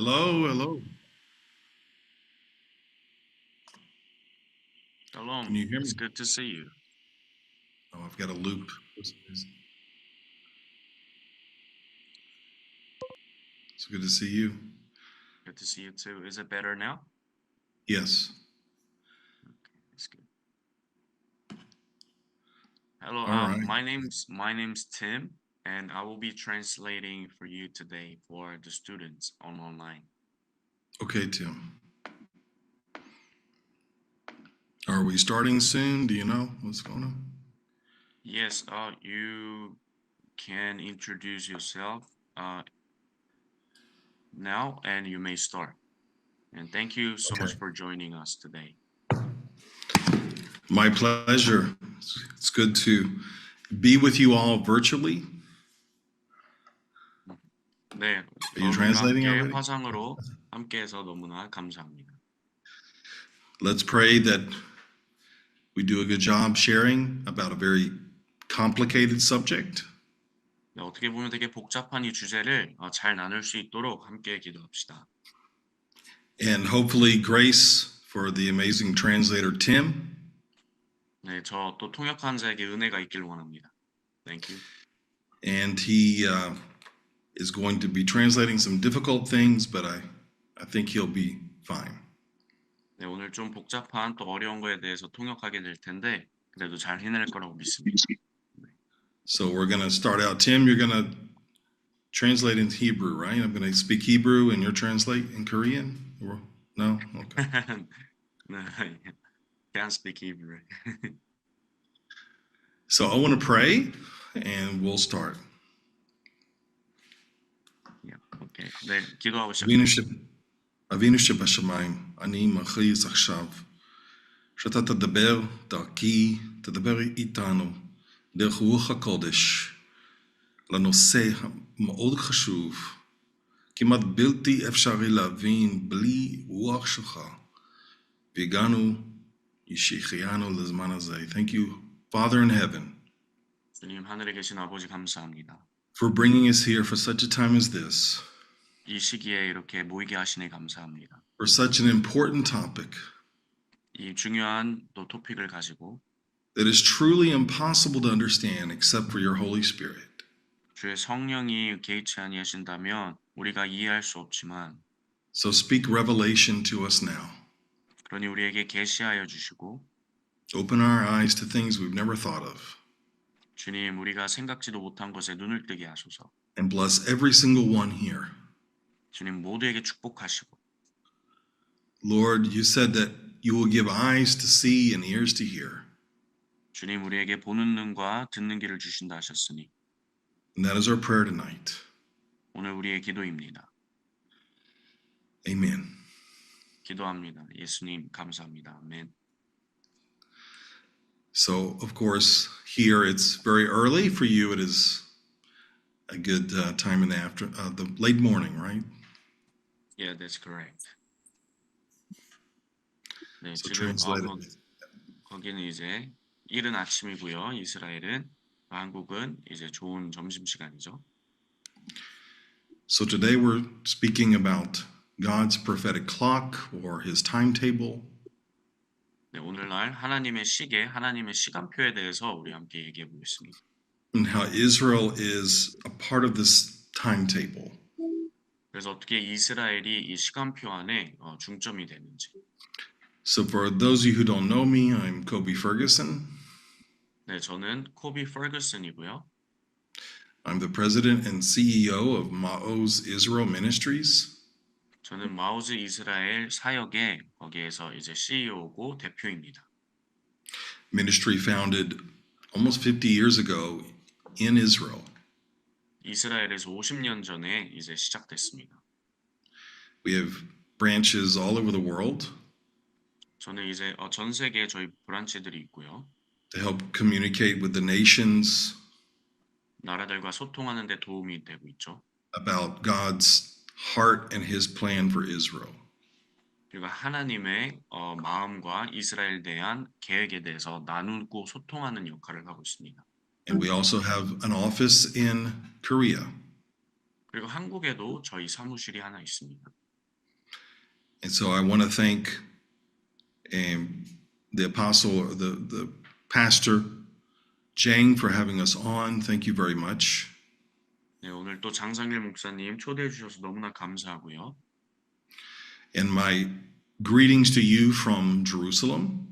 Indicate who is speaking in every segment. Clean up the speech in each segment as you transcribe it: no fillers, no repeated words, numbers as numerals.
Speaker 1: Hello, hello. Can
Speaker 2: Shalom,
Speaker 1: you hear
Speaker 2: it's
Speaker 1: me?
Speaker 2: good to see you.
Speaker 1: Oh, I've got a loop. It's good to see you.
Speaker 2: Good to see you too. Is it better now?
Speaker 1: Yes.
Speaker 2: Okay, it's good. Hello,
Speaker 1: All right.
Speaker 2: my name's Tim, and I will be translating for you today for the students online.
Speaker 1: Okay, Tim. Are we starting soon? Do you know what's going on?
Speaker 2: Yes, you can introduce yourself now, and you may start. And thank you so
Speaker 1: Okay.
Speaker 2: much for joining us today.
Speaker 1: My pleasure. It's good to be with you all virtually.
Speaker 2: 네,
Speaker 1: Are you
Speaker 2: 여러분과
Speaker 1: translating
Speaker 2: 함께
Speaker 1: already?
Speaker 2: 화상으로 함께해서 너무나 감사합니다.
Speaker 1: Let's pray that we do a good job sharing about a very complicated subject.
Speaker 2: 네, 어떻게 보면 되게 복잡한 이 주제를 잘 나눌 수 있도록 함께 기도합시다.
Speaker 1: And hopefully, grace for the amazing translator, Tim.
Speaker 2: 네, 저 또 통역한 자에게 은혜가 있길 원합니다. Thank you.
Speaker 1: And he is going to be translating some difficult things, but I think he'll be fine.
Speaker 2: 네, 오늘 좀 복잡한 또 어려운 거에 대해서 통역하게 될 텐데 그래도 잘 해낼 거라고 믿습니다.
Speaker 1: So we're going to start out. Tim, you're going to translate into Hebrew, right? I'm going to speak Hebrew and you're translate in Korean? Or, no? Okay.
Speaker 2: 네, can't speak Hebrew.
Speaker 1: So I want to pray and we'll start.
Speaker 2: Yeah, okay. 네, 기도하고 시작합니다.
Speaker 1: אבינו שבשמיים, אני מכריז עכשיו שאתה תדבר דרכי, תדבר איתנו דרך רוח הקודש לנושא המאוד חשוב, כמעט בלתי אפשרי להבין בלי רוח שלך, והגענו, שהחיינו לזמן הזה. Thank you, Father in heaven,
Speaker 2: 주님 하늘에 계신 아버지 감사합니다.
Speaker 1: for bringing us here for such a time as this,
Speaker 2: 이 시기에 이렇게 모이게 하시니 감사합니다.
Speaker 1: for such an important topic
Speaker 2: 이 중요한 또 토픽을 가지고
Speaker 1: that is truly impossible to understand except for your Holy Spirit.
Speaker 2: 주의 성령이 개의치 아니하신다면 우리가 이해할 수 없지만
Speaker 1: So speak revelation to us now.
Speaker 2: 그러니 우리에게 계시하여 주시고
Speaker 1: Open our eyes to things we've never thought of.
Speaker 2: 주님 우리가 생각지도 못한 것에 눈을 뜨게 하소서.
Speaker 1: And bless every single one here.
Speaker 2: 주님 모두에게 축복하시고
Speaker 1: Lord, you said that you will give eyes to see and ears to hear.
Speaker 2: 주님 우리에게 보는 눈과 듣는 귀를 주신다 하셨으니
Speaker 1: And that is our prayer tonight.
Speaker 2: 오늘 우리의 기도입니다.
Speaker 1: Amen.
Speaker 2: 기도합니다. 예수님 감사합니다. 아멘.
Speaker 1: So, of course, here it's very early. For you, it is a good time in the late morning, right?
Speaker 2: Yeah, that's correct. 네,
Speaker 1: So
Speaker 2: 지금
Speaker 1: translated.
Speaker 2: 거기는 이제 이른 아침이고요. 이스라엘은 한국은 이제 좋은 점심 시간이죠.
Speaker 1: So today we're speaking about God's prophetic clock or his timetable.
Speaker 2: 네, 오늘날 하나님의 시계, 하나님의 시간표에 대해서 우리 함께 얘기해 보겠습니다.
Speaker 1: And how Israel is a part of this timetable.
Speaker 2: 그래서 어떻게 이스라엘이 이 시간표 안에 중점이 되는지.
Speaker 1: So for those of you who don't know me, I'm Kobe Ferguson.
Speaker 2: 네, 저는 코비 퍼거슨이고요.
Speaker 1: I'm the president and CEO of Ma'oz Israel Ministries.
Speaker 2: 저는 마오즈 이스라엘 사역의 거기에서 이제 CEO고 대표입니다.
Speaker 1: Ministry founded almost 50 years ago in Israel.
Speaker 2: 이스라엘에서 50년 전에 이제 시작됐습니다.
Speaker 1: We have branches all over the world
Speaker 2: 저는 이제 전 세계에 저희 브란치들이 있고요.
Speaker 1: to help communicate with the nations
Speaker 2: 나라들과 소통하는 데 도움이 되고 있죠.
Speaker 1: about God's heart and his plan for Israel.
Speaker 2: 그리고 하나님의 마음과 이스라엘 대한 계획에 대해서 나누고 소통하는 역할을 하고 있습니다.
Speaker 1: And we also have an office in Korea.
Speaker 2: 그리고 한국에도 저희 사무실이 하나 있습니다.
Speaker 1: And so I want to thank the apostle, or the pastor, Jang, for having us on. Thank you very much.
Speaker 2: 네, 오늘 또 장상길 목사님 초대해 주셔서 너무나 감사하고요.
Speaker 1: And my greetings to you from Jerusalem,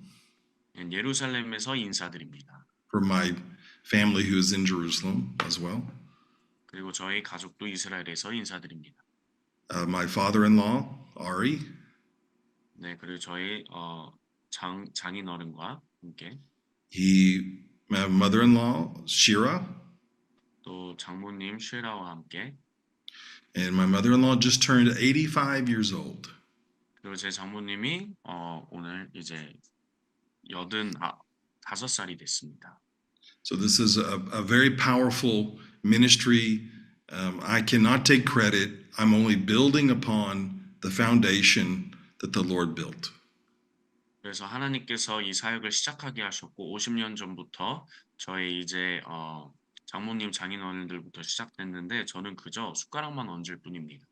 Speaker 2: 네, 예루살렘에서 인사드립니다.
Speaker 1: for my family who is in Jerusalem as well.
Speaker 2: 그리고 저희 가족도 이스라엘에서 인사드립니다.
Speaker 1: My father-in-law, Ari,
Speaker 2: 네, 그리고 저희 장인 어른과 함께
Speaker 1: my mother-in-law, Shira,
Speaker 2: 또 장모님 쉐라와 함께
Speaker 1: and my mother-in-law just turned 85 years old.
Speaker 2: 그리고 제 장모님이 오늘 이제 85살이 됐습니다.
Speaker 1: So this is a very powerful ministry. I cannot take credit. I'm only building upon the foundation that the Lord built.
Speaker 2: 그래서 하나님께서 이 사역을 시작하게 하셨고 50년 전부터 저희 이제 장모님 장인어른들부터 시작됐는데 저는 그저 숟가락만 얹을 뿐입니다.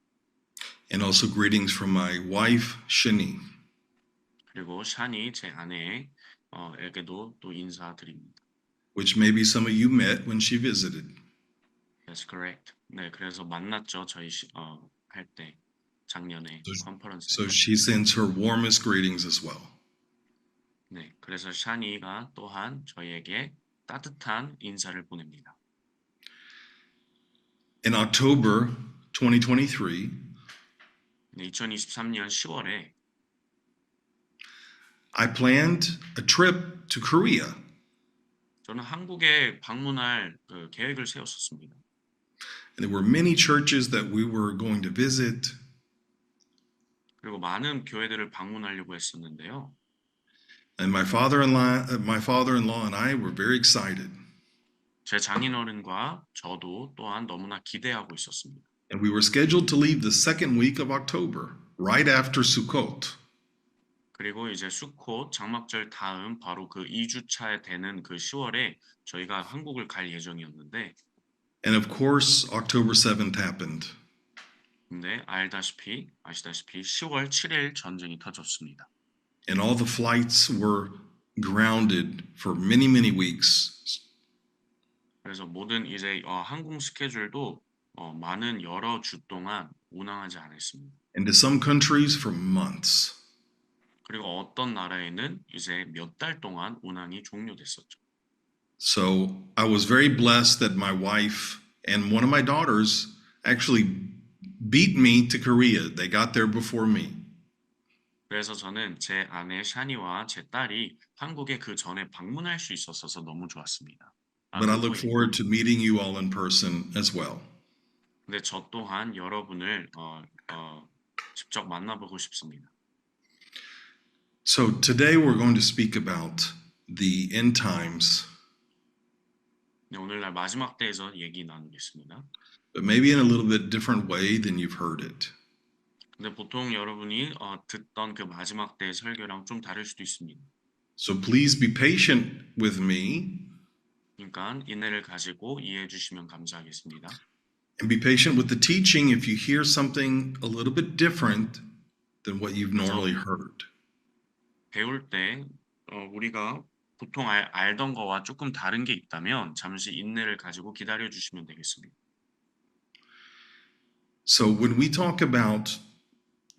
Speaker 1: And also greetings from my wife, Shani.
Speaker 2: 그리고 샤니 제 아내에게도 또 인사드립니다.
Speaker 1: Which maybe some of you met when she visited.
Speaker 2: That's correct. 네, 그래서 만났죠. 저희 할 때 작년에 컨퍼런스.
Speaker 1: So she sends her warmest greetings as well.
Speaker 2: 네, 그래서 샤니가 또한 저희에게 따뜻한 인사를 보냅니다.
Speaker 1: In October 2023,
Speaker 2: 네, 2023년 10월에
Speaker 1: I planned a trip to Korea.
Speaker 2: 저는 한국에 방문할 계획을 세웠었습니다.
Speaker 1: And there were many churches that we were going to visit.
Speaker 2: 그리고 많은 교회들을 방문하려고 했었는데요.
Speaker 1: And my father-in-law and I were very excited.
Speaker 2: 제 장인어른과 저도 또한 너무나 기대하고 있었습니다.
Speaker 1: And we were scheduled to leave the second week of October, right after Sukkot.
Speaker 2: 그리고 이제 수콧 장막절 다음 바로 그 2주차에 되는 그 10월에 저희가 한국을 갈 예정이었는데
Speaker 1: And of course, October 7th happened.
Speaker 2: 근데 아시다시피 10월 7일 전쟁이 터졌습니다.
Speaker 1: And all the flights were grounded for many, many weeks.
Speaker 2: 그래서 모든 이제 항공 스케줄도 많은 여러 주 동안 운항하지 않았습니다.
Speaker 1: And to some countries for months.
Speaker 2: 그리고 어떤 나라에는 이제 몇 달 동안 운항이 종료됐었죠.
Speaker 1: So I was very blessed that my wife and one of my daughters actually beat me to Korea. They got there before me.
Speaker 2: 그래서 저는 제 아내 샤니와 제 딸이 한국에 그 전에 방문할 수 있었어서 너무 좋았습니다.
Speaker 1: But I look forward to meeting you all in person as well.
Speaker 2: 근데 저 또한 여러분을 직접 만나보고 싶습니다.
Speaker 1: So today we're going to speak about the end times,
Speaker 2: 네, 오늘날 마지막 때에서 얘기 나누겠습니다.
Speaker 1: but maybe in a little bit different way than you've heard it.
Speaker 2: 근데 보통 여러분이 듣던 그 마지막 때 설교랑 좀 다를 수도 있습니다.
Speaker 1: So please be patient with me
Speaker 2: 그러니까 인내를 가지고 이해해 주시면 감사하겠습니다.
Speaker 1: and be patient with the teaching if you hear something a little bit different than what you've normally heard.
Speaker 2: 배울 때 우리가 보통 알던 거와 조금 다른 게 있다면 잠시 인내를 가지고 기다려 주시면 되겠습니다.
Speaker 1: So when we talk about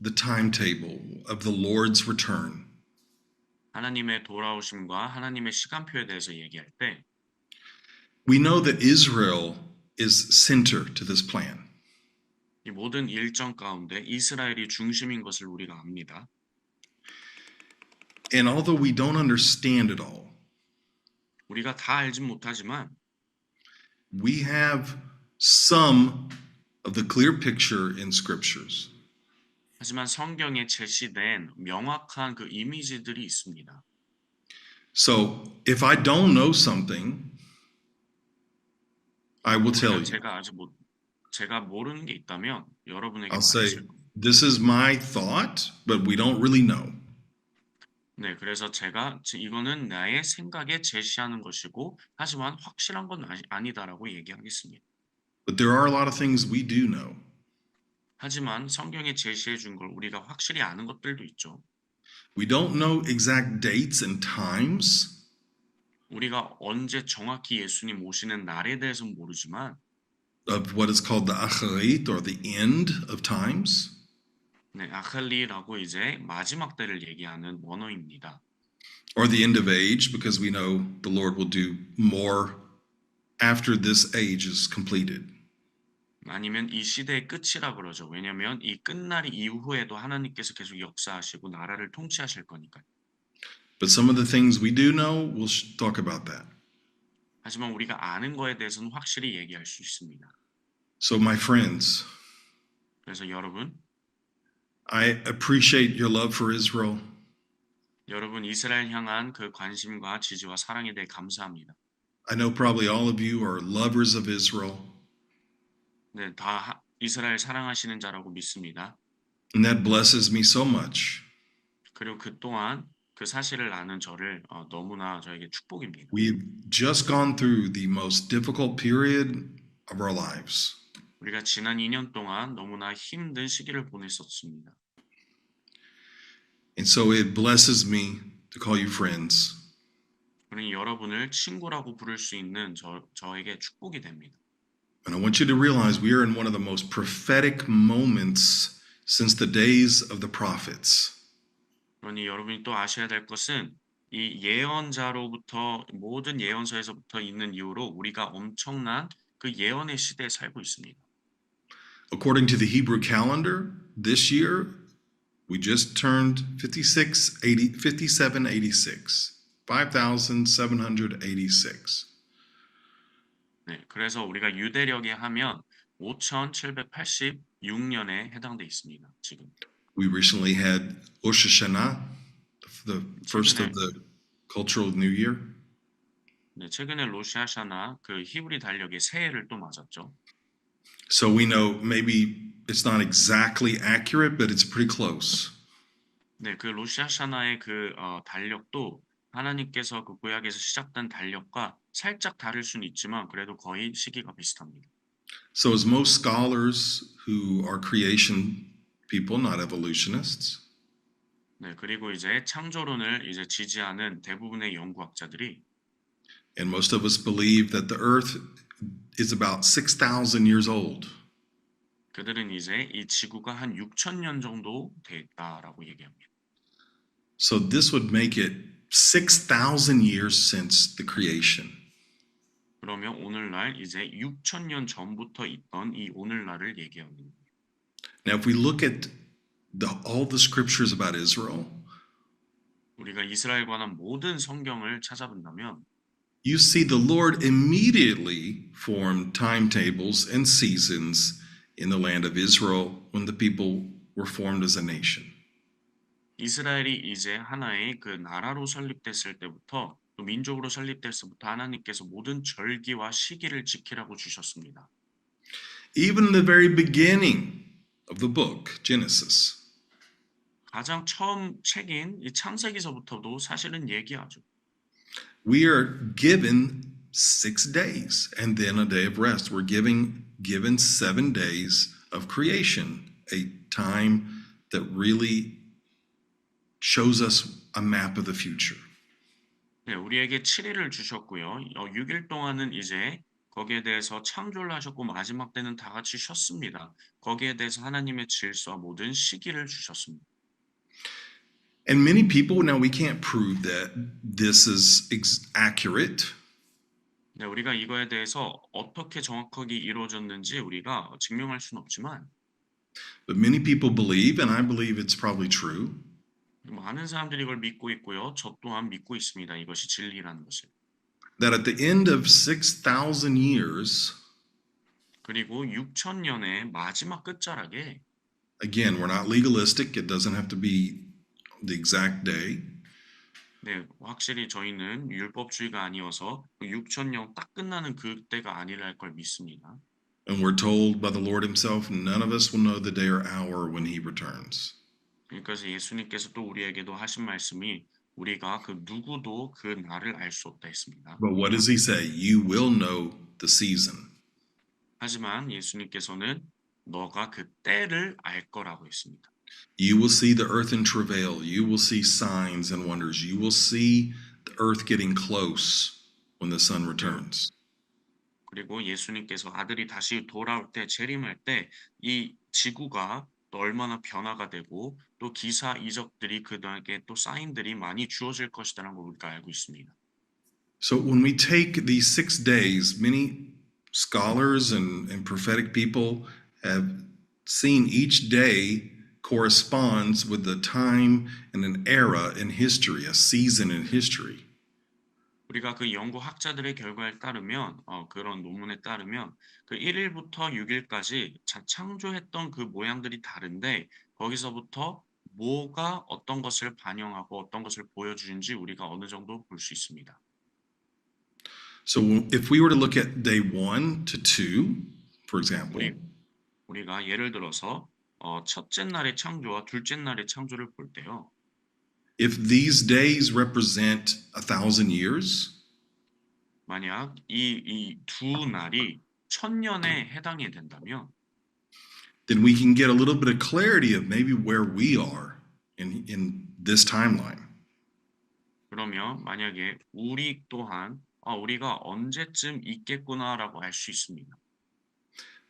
Speaker 1: the timetable of the Lord's return,
Speaker 2: 하나님의 돌아오심과 하나님의 시간표에 대해서 얘기할 때
Speaker 1: we know that Israel is center to this plan.
Speaker 2: 이 모든 일정 가운데 이스라엘이 중심인 것을 우리가 압니다.
Speaker 1: And although we don't understand it all,
Speaker 2: 우리가 다 알진 못하지만
Speaker 1: we have some of the clear picture in scriptures.
Speaker 2: 하지만 성경에 제시된 명확한 그 이미지들이 있습니다.
Speaker 1: So if I don't know something, I will tell you.
Speaker 2: 제가 모르는 게 있다면 여러분에게
Speaker 1: I'll say,
Speaker 2: 말했을 겁니다.
Speaker 1: this is my thought, but we don't really know.
Speaker 2: 네, 그래서 제가 이거는 나의 생각에 제시하는 것이고 하지만 확실한 건 아니다라고 얘기하겠습니다.
Speaker 1: But there are a lot of things we do know.
Speaker 2: 하지만 성경에 제시해 준 걸 우리가 확실히 아는 것들도 있죠.
Speaker 1: We don't know exact dates and times,
Speaker 2: 우리가 언제 정확히 예수님 오시는 날에 대해서는 모르지만
Speaker 1: of what is called the acharit, or the end of times.
Speaker 2: 네, 아칼리라고 이제 마지막 때를 얘기하는 원어입니다.
Speaker 1: Or the end of age, because we know the Lord will do more after this age is completed.
Speaker 2: 아니면 이 시대의 끝이라 그러죠. 왜냐하면 이 끝날 이후에도 하나님께서 계속 역사하시고 나라를 통치하실 거니까요.
Speaker 1: But some of the things we do know, we'll talk about that.
Speaker 2: 하지만 우리가 아는 거에 대해서는 확실히 얘기할 수 있습니다.
Speaker 1: So, my friends,
Speaker 2: 그래서 여러분,
Speaker 1: I appreciate your love for Israel.
Speaker 2: 여러분 이스라엘 향한 그 관심과 지지와 사랑에 대해 감사합니다.
Speaker 1: I know probably all of you are lovers of Israel,
Speaker 2: 네, 다 이스라엘 사랑하시는 자라고 믿습니다.
Speaker 1: and that blesses me so much.
Speaker 2: 그리고 그 또한 그 사실을 아는 저를 너무나 저에게 축복입니다.
Speaker 1: We've just gone through the most difficult period of our lives.
Speaker 2: 우리가 지난 2년 동안 너무나 힘든 시기를 보냈었습니다.
Speaker 1: And so it blesses me to call you friends.
Speaker 2: 그러니 여러분을 친구라고 부를 수 있는 저에게 축복이 됩니다.
Speaker 1: And I want you to realize we are in one of the most prophetic moments since the days of the prophets.
Speaker 2: 그러니 여러분이 또 아셔야 될 것은 이 예언자로부터 모든 예언서에서부터 있는 이유로 우리가 엄청난 그 예언의 시대에 살고 있습니다.
Speaker 1: According to the Hebrew calendar, this year we just turned 5786. 5786.
Speaker 2: 네, 그래서 우리가 유대력에 하면 5786년에 해당돼 있습니다. 지금.
Speaker 1: We recently had Rosh Hashanah, the first of the cultural new year.
Speaker 2: 네, 최근에 로시아샤나 그 히브리 달력의 새해를 또 맞았죠.
Speaker 1: So we know maybe it's not exactly accurate, but it's pretty close.
Speaker 2: 네, 그 로시아샤나의 그 달력도 하나님께서 그 구약에서 시작된 달력과 살짝 다를 수는 있지만 그래도 거의 시기가 비슷합니다.
Speaker 1: So as most scholars who are creation people, not evolutionists,
Speaker 2: 네, 그리고 이제 창조론을 이제 지지하는 대부분의 연구학자들이
Speaker 1: and most of us believe that the earth is about 6,000 years old.
Speaker 2: 그들은 이제 이 지구가 한 6,000년 정도 됐다라고 얘기합니다.
Speaker 1: So this would make it 6,000 years since the creation.
Speaker 2: 그러면 오늘날 이제 6,000년 전부터 있던 이 오늘날을 얘기합니다.
Speaker 1: Now, if we look at all the scriptures about Israel,
Speaker 2: 우리가 이스라엘 관한 모든 성경을 찾아본다면
Speaker 1: you see the Lord immediately formed timetables and seasons in the land of Israel when the people were formed as a nation.
Speaker 2: 이스라엘이 이제 하나의 그 나라로 설립됐을 때부터 또 민족으로 설립됐을 때부터 하나님께서 모든 절기와 시기를 지키라고 주셨습니다.
Speaker 1: Even in the very beginning of the book, Genesis,
Speaker 2: 가장 처음 책인 이 창세기서부터도 사실은 얘기하죠.
Speaker 1: we are given 6 days and then a day of rest. We're given 7 days of creation, a time that really shows us a map of the future.
Speaker 2: 네, 우리에게 7일을 주셨고요. 6일 동안은 이제 거기에 대해서 창조를 하셨고 마지막 때는 다 같이 쉬었습니다. 거기에 대해서 하나님의 질서와 모든 시기를 주셨습니다.
Speaker 1: And many people, now we can't prove that this is accurate,
Speaker 2: 네, 우리가 이거에 대해서 어떻게 정확하게 이루어졌는지 우리가 증명할 수는 없지만
Speaker 1: but many people believe, and I believe it's probably true,
Speaker 2: 많은 사람들이 이걸 믿고 있고요. 저 또한 믿고 있습니다. 이것이 진리라는 것을.
Speaker 1: that at the end of 6,000 years,
Speaker 2: 그리고 6,000년의 마지막 끝자락에
Speaker 1: again, we're not legalistic, it doesn't have to be the exact day,
Speaker 2: 네, 확실히 저희는 율법주의가 아니어서 6,000년 딱 끝나는 그때가 아니랄 걸 믿습니다.
Speaker 1: and we're told by the Lord himself, none of us will know the day or hour when he returns.
Speaker 2: 그러니까 예수님께서 또 우리에게도 하신 말씀이 우리가 그 누구도 그 날을 알 수 없다 했습니다.
Speaker 1: But what does he say? You will know the season.
Speaker 2: 하지만 예수님께서는 너가 그 때를 알 거라고 했습니다.
Speaker 1: You will see the earth in travail. You will see signs and wonders. You will see the earth getting close when the sun
Speaker 2: 그리고
Speaker 1: returns.
Speaker 2: 그리고 예수님께서 아들이 다시 돌아올 때 재림할 때 이 지구가 또 얼마나 변화가 되고 또 기사 이적들이 그에게 또 사인들이 많이 주어질 것이라는 걸 우리가 알고 있습니다.
Speaker 1: So when we take these 6 days, many scholars and prophetic people have seen each day corresponds with the time and an era in history, a season in history.
Speaker 2: 우리가 그 연구 학자들의 결과에 따르면 그런 논문에 따르면 그 1일부터 6일까지 창조했던 그 모양들이 다른데 거기서부터 뭐가 어떤 것을 반영하고 어떤 것을 보여주는지 우리가 어느 정도 볼 수 있습니다.
Speaker 1: So if we were to look at day 1 to 2, for example,
Speaker 2: 우리 우리가 예를 들어서 첫째 날의 창조와 둘째 날의 창조를 볼 때요.
Speaker 1: if these days represent 1,000 years,
Speaker 2: 만약 이 두 날이 천년에 해당이 된다면
Speaker 1: then we can get a little bit of clarity of maybe where we are in this timeline.
Speaker 2: 그러면 만약에 우리 또한 우리가 언제쯤 있겠구나라고 알 수 있습니다.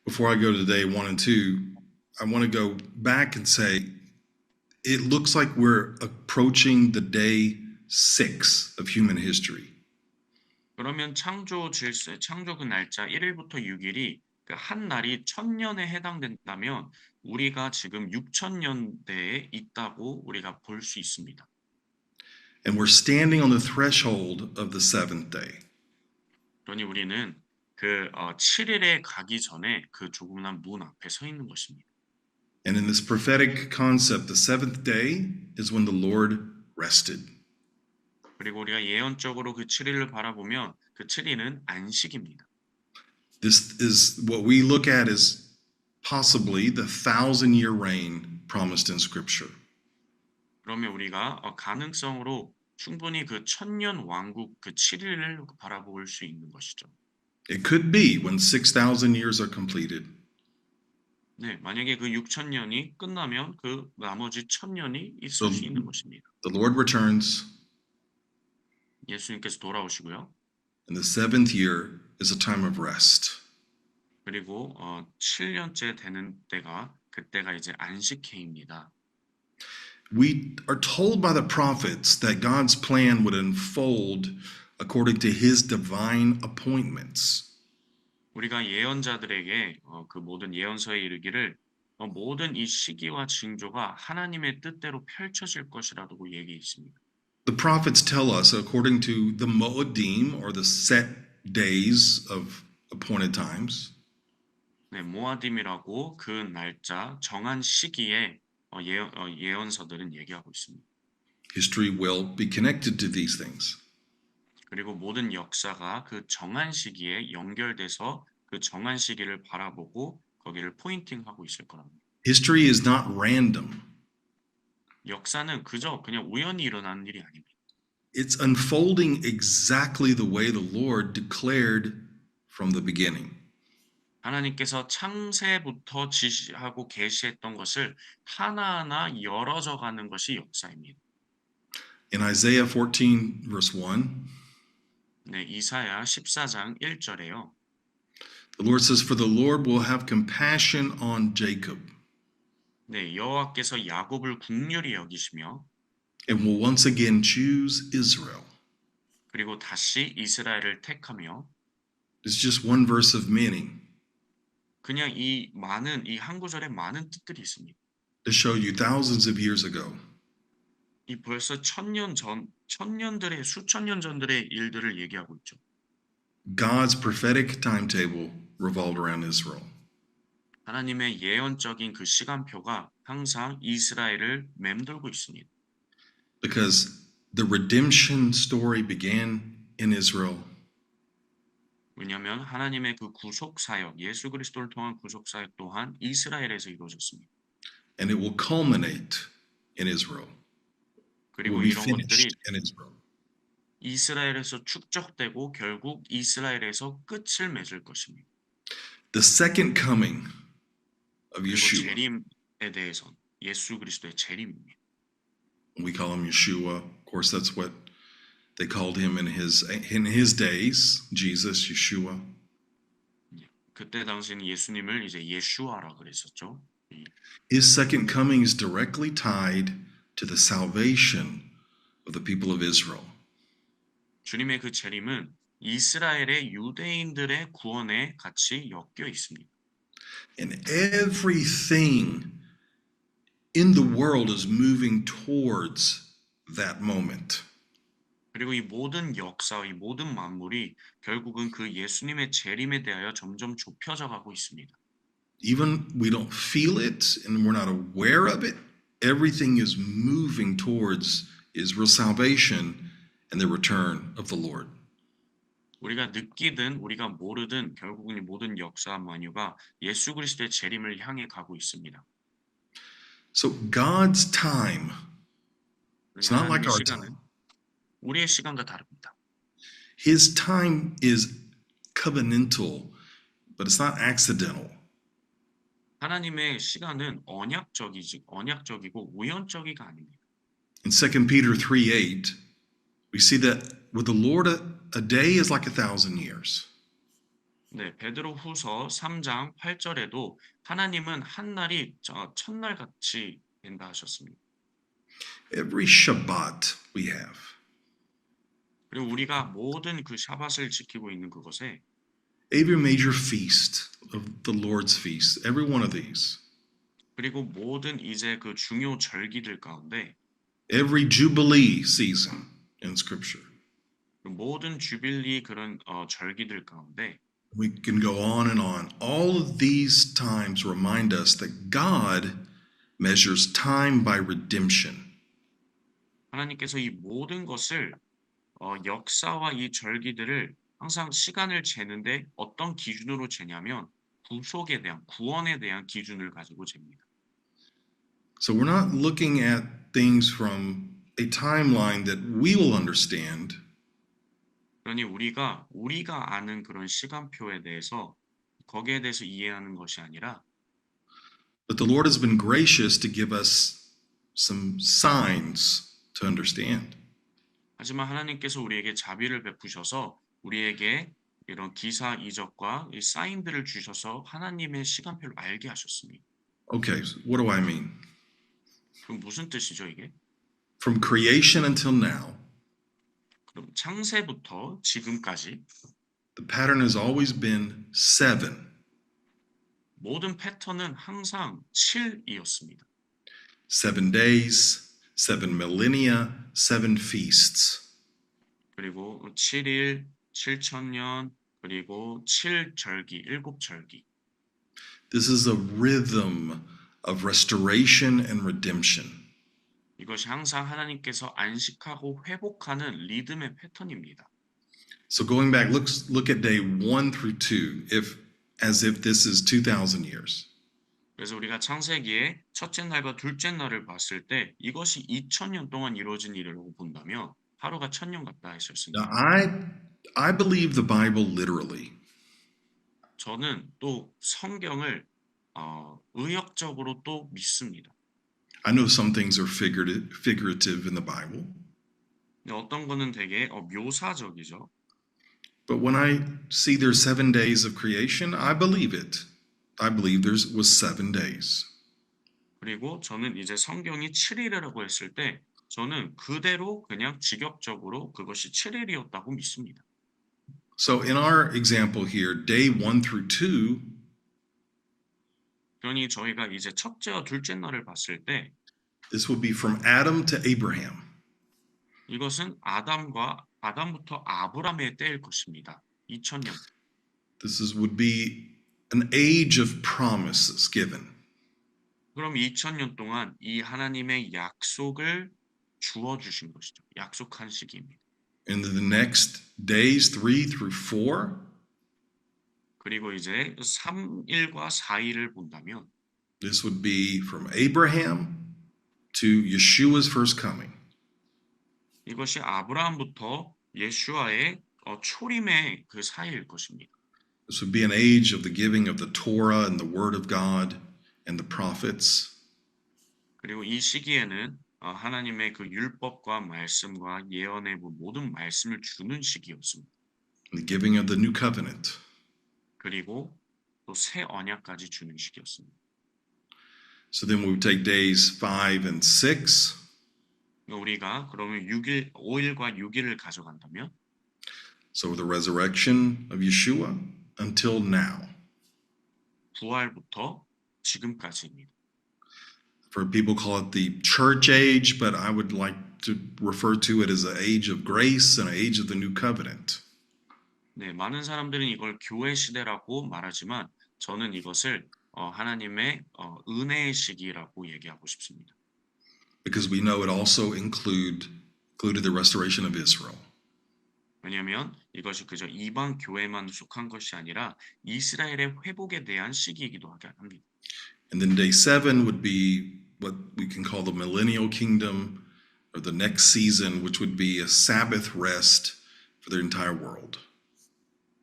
Speaker 1: Before I go to day 1 and 2, I want to go back and say it looks like we're approaching the day 6 of human history.
Speaker 2: 그러면 창조 그 날짜 1일부터 6일이 그 한 날이 천년에 해당된다면 우리가 지금 6천년대에 있다고 우리가 볼 수 있습니다.
Speaker 1: And we're standing on the threshold of the seventh day.
Speaker 2: 그러니 우리는 그 7일에 가기 전에 그 조그만 문 앞에 서 있는 것입니다.
Speaker 1: And in this prophetic concept, the seventh day is when the Lord rested.
Speaker 2: 그리고 우리가 예언적으로 그 7일을 바라보면 그 7일은 안식입니다.
Speaker 1: This is what we look at as possibly the 1,000-year reign promised in Scripture.
Speaker 2: 그러면 우리가 가능성으로 충분히 그 천년 왕국 그 7일을 바라볼 수 있는 것이죠.
Speaker 1: It could be when 6,000 years are completed.
Speaker 2: 네, 만약에 그 6천년이 끝나면 그 나머지 천년이
Speaker 1: So
Speaker 2: 있을 수 있는 것입니다.
Speaker 1: the Lord returns,
Speaker 2: 예수님께서 돌아오시고요.
Speaker 1: and the seventh year is a time of rest.
Speaker 2: 그리고 7년째 되는 때가 그때가 이제 안식해입니다.
Speaker 1: We are told by the prophets that God's plan would unfold according to his divine appointments.
Speaker 2: 우리가 예언자들에게 그 모든 예언서에 이르기를 모든 이 시기와 징조가 하나님의 뜻대로 펼쳐질 것이라고 얘기했습니다.
Speaker 1: The prophets tell us, according to the Moedim, or the set days of appointed times,
Speaker 2: 네, 모아딤이라고 그 날짜 정한 시기에 예언서들은 얘기하고 있습니다.
Speaker 1: history will be connected to these things.
Speaker 2: 그리고 모든 역사가 그 정한 시기에 연결돼서 그 정한 시기를 바라보고 거기를 포인팅하고 있을 거랍니다.
Speaker 1: History is not random.
Speaker 2: 역사는 그냥 우연히 일어나는 일이 아닙니다.
Speaker 1: It's unfolding exactly the way the Lord declared from the beginning.
Speaker 2: 하나님께서 창세부터 지시하고 계시했던 것을 하나하나 열어져 가는 것이 역사입니다.
Speaker 1: In Isaiah 14, verse 1,
Speaker 2: 네, 이사야 14장 1절에요.
Speaker 1: the Lord says, For the Lord will have compassion on Jacob
Speaker 2: 네, 여호와께서 야곱을 긍휼히 여기시며
Speaker 1: and will once again choose Israel.
Speaker 2: 그리고 다시 이스라엘을 택하며
Speaker 1: It's just one verse of meaning
Speaker 2: 그냥 이 한 구절에 많은 뜻들이 있습니다.
Speaker 1: to show you thousands of years ago.
Speaker 2: 이 벌써 수천 년 전들의 일들을 얘기하고 있죠.
Speaker 1: God's prophetic timetable revolved around Israel.
Speaker 2: 하나님의 예언적인 그 시간표가 항상 이스라엘을 맴돌고 있습니다.
Speaker 1: Because the redemption story began in Israel.
Speaker 2: 왜냐하면 하나님의 그 구속 사역, 예수 그리스도를 통한 구속 사역 또한 이스라엘에서 이루어졌습니다.
Speaker 1: And it will culminate in Israel. It
Speaker 2: 그리고
Speaker 1: will be
Speaker 2: 이런 것들이
Speaker 1: finished in Israel.
Speaker 2: 이스라엘에서 축적되고 결국 이스라엘에서 끝을 맺을 것입니다.
Speaker 1: The second coming of
Speaker 2: 그리고
Speaker 1: Yeshua.
Speaker 2: 재림에 대해서는 예수 그리스도의 재림입니다.
Speaker 1: We call him Yeshua. Of course, that's what they called him in his days. Jesus, Yeshua.
Speaker 2: 그때 당시에는 예수님을 이제 예슈아라 그랬었죠.
Speaker 1: His second coming is directly tied to the salvation of the people of Israel.
Speaker 2: 주님의 그 재림은 이스라엘의 유대인들의 구원에 같이 엮여 있습니다.
Speaker 1: And everything in the world is moving towards that moment.
Speaker 2: 그리고 이 모든 역사, 이 모든 만물이 결국은 그 예수님의 재림에 대하여 점점 좁혀져 가고 있습니다.
Speaker 1: Even we don't feel it and we're not aware of it, everything is moving towards Israel's salvation and the return of the Lord.
Speaker 2: 우리가 느끼든 우리가 모르든 결국은 이 모든 역사 만유가 예수 그리스도의 재림을 향해 가고 있습니다.
Speaker 1: So God's time, it's not like
Speaker 2: 하나님의
Speaker 1: our
Speaker 2: 시간은
Speaker 1: time.
Speaker 2: 우리의 시간과 다릅니다.
Speaker 1: His time is covenantal, but it's not accidental.
Speaker 2: 하나님의 시간은 언약적이고 우연적이가 아닙니다.
Speaker 1: In 2 Peter 3:8, we see that with the Lord a day is like 1,000 years.
Speaker 2: 네, 베드로후서 3장 8절에도 하나님은 한 날이 천날 같이 된다 하셨습니다.
Speaker 1: Every Shabbat we have,
Speaker 2: 그리고 우리가 모든 그 샤밧을 지키고 있는 그것에
Speaker 1: every major feast of the Lord's feast, every one of these,
Speaker 2: 그리고 모든 이제 그 중요 절기들 가운데
Speaker 1: every Jubilee season in Scripture.
Speaker 2: 모든 주빌리 그런 절기들 가운데
Speaker 1: We can go on and on. All of these times remind us that God measures time by redemption.
Speaker 2: 하나님께서 이 모든 것을 역사와 이 절기들을 항상 시간을 재는데 어떤 기준으로 재냐면 구속에 대한 구원에 대한 기준을 가지고 잽니다.
Speaker 1: So we're not looking at things from a timeline that we will understand.
Speaker 2: 그러니 우리가 아는 그런 시간표에 대해서 거기에 대해서 이해하는 것이 아니라
Speaker 1: But the Lord has been gracious to give us some signs to understand.
Speaker 2: 하지만 하나님께서 우리에게 자비를 베푸셔서 우리에게 이런 기사 이적과 이 사인들을 주셔서 하나님의 시간표를 알게 하셨습니다.
Speaker 1: Okay, so what do I mean?
Speaker 2: 그럼 무슨 뜻이죠 이게?
Speaker 1: From creation until now,
Speaker 2: 그럼 창세부터 지금까지
Speaker 1: the pattern has always been 7.
Speaker 2: 모든 패턴은 항상 7이었습니다.
Speaker 1: 7 days, 7 millennia, 7 feasts.
Speaker 2: 그리고 7일, 7천년, 그리고 7절기, 7절기.
Speaker 1: This is a rhythm of restoration and redemption.
Speaker 2: 이것이 항상 하나님께서 안식하고 회복하는 리듬의 패턴입니다.
Speaker 1: So going back, look at day 1 through 2, as if this is 2,000 years.
Speaker 2: 그래서 우리가 창세기의 첫째 날과 둘째 날을 봤을 때 이것이 2000년 동안 이루어진 일이라고 본다면 하루가 1000년 같다
Speaker 1: Now,
Speaker 2: 했었습니다.
Speaker 1: I believe the Bible literally.
Speaker 2: 저는 또 성경을 의역적으로 또 믿습니다.
Speaker 1: I know some things are figurative in the Bible,
Speaker 2: 어떤 거는 되게 묘사적이죠.
Speaker 1: but when I see there's 7 days of creation, I believe it. I believe there was 7 days.
Speaker 2: 그리고 저는 이제 성경이 7일이라고 했을 때 저는 그대로 그냥 직역적으로 그것이 7일이었다고 믿습니다.
Speaker 1: So in our example here, day 1 through 2,
Speaker 2: 그러니 저희가 이제 첫째와 둘째 날을 봤을 때
Speaker 1: this would be from Adam to Abraham.
Speaker 2: 이것은 아담부터 아브라함의 때일 것입니다. 2000년.
Speaker 1: This would be an age of promises given.
Speaker 2: 그럼 2000년 동안 이 하나님의 약속을 주어 주신 것이죠. 약속한 시기입니다.
Speaker 1: And the next days 3 through 4,
Speaker 2: 그리고 이제 3일과 4일을 본다면
Speaker 1: this would be from Abraham to Yeshua's first coming.
Speaker 2: 이것이 아브라함부터 예수와의 초림의 그 사이일 것입니다.
Speaker 1: This would be an age of the giving of the Torah and the Word of God and the prophets.
Speaker 2: 그리고 이 시기에는 하나님의 그 율법과 말씀과 예언의 그 모든 말씀을 주는 시기였습니다.
Speaker 1: And the giving of the new covenant.
Speaker 2: 그리고 또 새 언약까지 주는 시기였습니다.
Speaker 1: So then we would take days 5 and 6.
Speaker 2: 우리가 그러면 6일, 5일과 6일을 가져간다면
Speaker 1: So the resurrection of Yeshua until now.
Speaker 2: 부활부터 지금까지입니다.
Speaker 1: For people call it the church age, but I would like to refer to it as an age of grace and an age of the new covenant.
Speaker 2: 네, 많은 사람들은 이걸 교회 시대라고 말하지만 저는 이것을 하나님의 은혜의 시기라고 얘기하고 싶습니다.
Speaker 1: Because we know it also included the restoration of Israel.
Speaker 2: 왜냐하면 이것이 그저 이방 교회만 속한 것이 아니라 이스라엘의 회복에 대한 시기이기도 하게 합니다.
Speaker 1: And then day 7 would be what we can call the millennial kingdom or the next season, which would be a Sabbath rest for the entire world.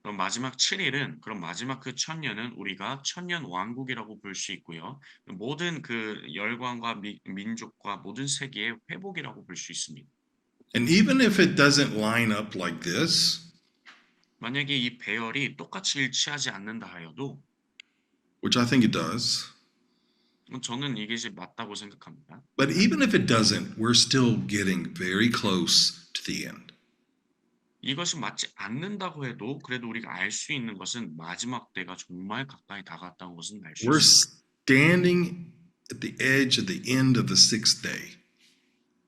Speaker 2: 그럼 마지막 7일은 그럼 마지막 그 천년은 우리가 천년 왕국이라고 볼 수 있고요. 모든 그 열방과 민족과 모든 세계의 회복이라고 볼 수 있습니다.
Speaker 1: And even if it doesn't line up like this,
Speaker 2: 만약에 이 배열이 똑같이 일치하지 않는다 하여도
Speaker 1: which I think it does,
Speaker 2: 저는 이것이 맞다고 생각합니다.
Speaker 1: but even if it doesn't, we're still getting very close to the end.
Speaker 2: 이것이 맞지 않는다고 해도 그래도 우리가 알 수 있는 것은 마지막 때가 정말 가까이 다가왔다는 것은 알 수
Speaker 1: We're
Speaker 2: 있습니다.
Speaker 1: standing at the edge of the end of the sixth day.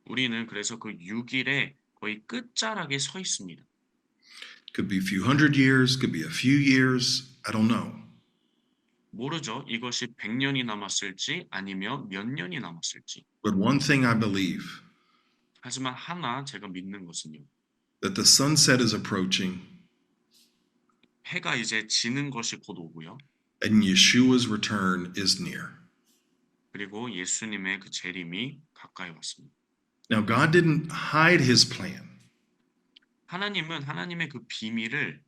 Speaker 2: 우리는 그래서 그 6일에 거의 끝자락에 서 있습니다.
Speaker 1: Could be a few hundred years, could be a few years, I don't know.
Speaker 2: 모르죠. 이것이 100년이 남았을지 아니면 몇 년이 남았을지.
Speaker 1: But one thing I believe,
Speaker 2: 하지만 하나 제가 믿는 것은요.
Speaker 1: that the sunset is approaching
Speaker 2: 해가 이제 지는 것이 곧 오고요.
Speaker 1: and Yeshua's return is near.
Speaker 2: 그리고 예수님의 그 재림이 가까이 왔습니다.
Speaker 1: Now, God didn't hide his plan.
Speaker 2: 하나님은 하나님의 그 비밀을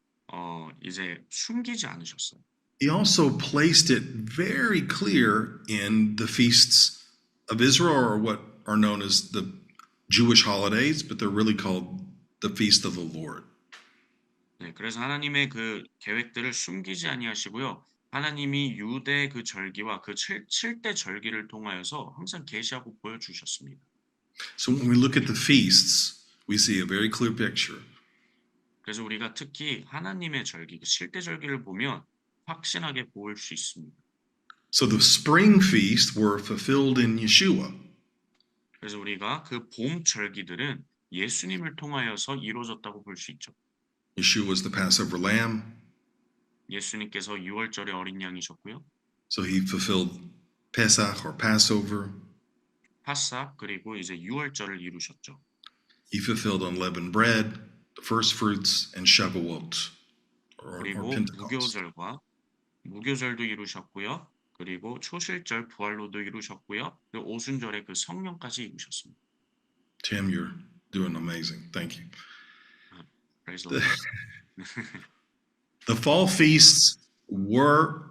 Speaker 2: 이제 숨기지 않으셨어요.
Speaker 1: He also placed it very clear in the feasts of Israel, or what are known as the Jewish holidays, but they're really called the feast of the Lord.
Speaker 2: 네, 그래서 하나님의 그 계획들을 숨기지 아니하시고요. 하나님이 유대 그 절기와 그 7대 절기를 통하여서 항상 계시하고 보여주셨습니다.
Speaker 1: So when we look at the feasts, we see a very clear picture.
Speaker 2: 그래서 우리가 특히 하나님의 절기, 그 7대 절기를 보면 확신하게 볼 수 있습니다.
Speaker 1: So the spring feasts were fulfilled in Yeshua.
Speaker 2: 그래서 우리가 그 봄 절기들은 예수님을 통하여서 이루어졌다고 볼 수 있죠.
Speaker 1: Yeshua was the Passover lamb,
Speaker 2: 예수님께서 6월절의 어린 양이셨고요.
Speaker 1: so he fulfilled Pesach or Passover.
Speaker 2: 파삭 그리고 이제 6월절을 이루셨죠.
Speaker 1: He fulfilled unleavened bread, the first fruits, and Shavuot, or
Speaker 2: 그리고
Speaker 1: Pentecost.
Speaker 2: 무교절도 이루셨고요. 그리고 초실절 부활로도 이루셨고요. 그 오순절의 그 성령까지 이루셨습니다.
Speaker 1: Tim, you're doing amazing. Thank you.
Speaker 2: Praise the Lord.
Speaker 1: The fall feasts were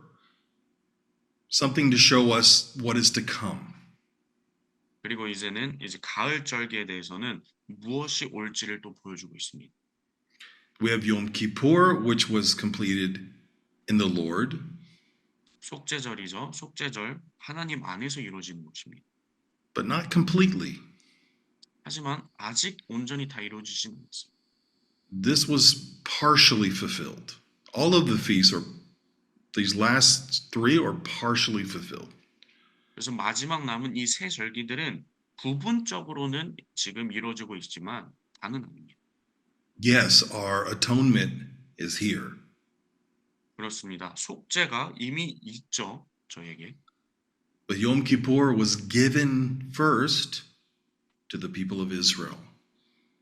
Speaker 1: something to show us what is to come.
Speaker 2: 그리고 이제는 이제 가을 절기에 대해서는 무엇이 올지를 또 보여주고 있습니다.
Speaker 1: We have Yom Kippur, which was completed in the Lord.
Speaker 2: 속죄절이죠. 속죄절 하나님 안에서 이루어지는 것입니다.
Speaker 1: But not completely.
Speaker 2: 하지만 아직 온전히 다 이루어지지는 않습니다.
Speaker 1: This was partially fulfilled. All of the feasts are, these last three are partially fulfilled.
Speaker 2: 그래서 마지막 남은 이 세 절기들은 부분적으로는 지금 이루어지고 있지만 다는 아닙니다.
Speaker 1: Yes, our atonement is here.
Speaker 2: 그렇습니다. 속죄가 이미 있죠. 저에게.
Speaker 1: But Yom Kippur was given first to the people of Israel.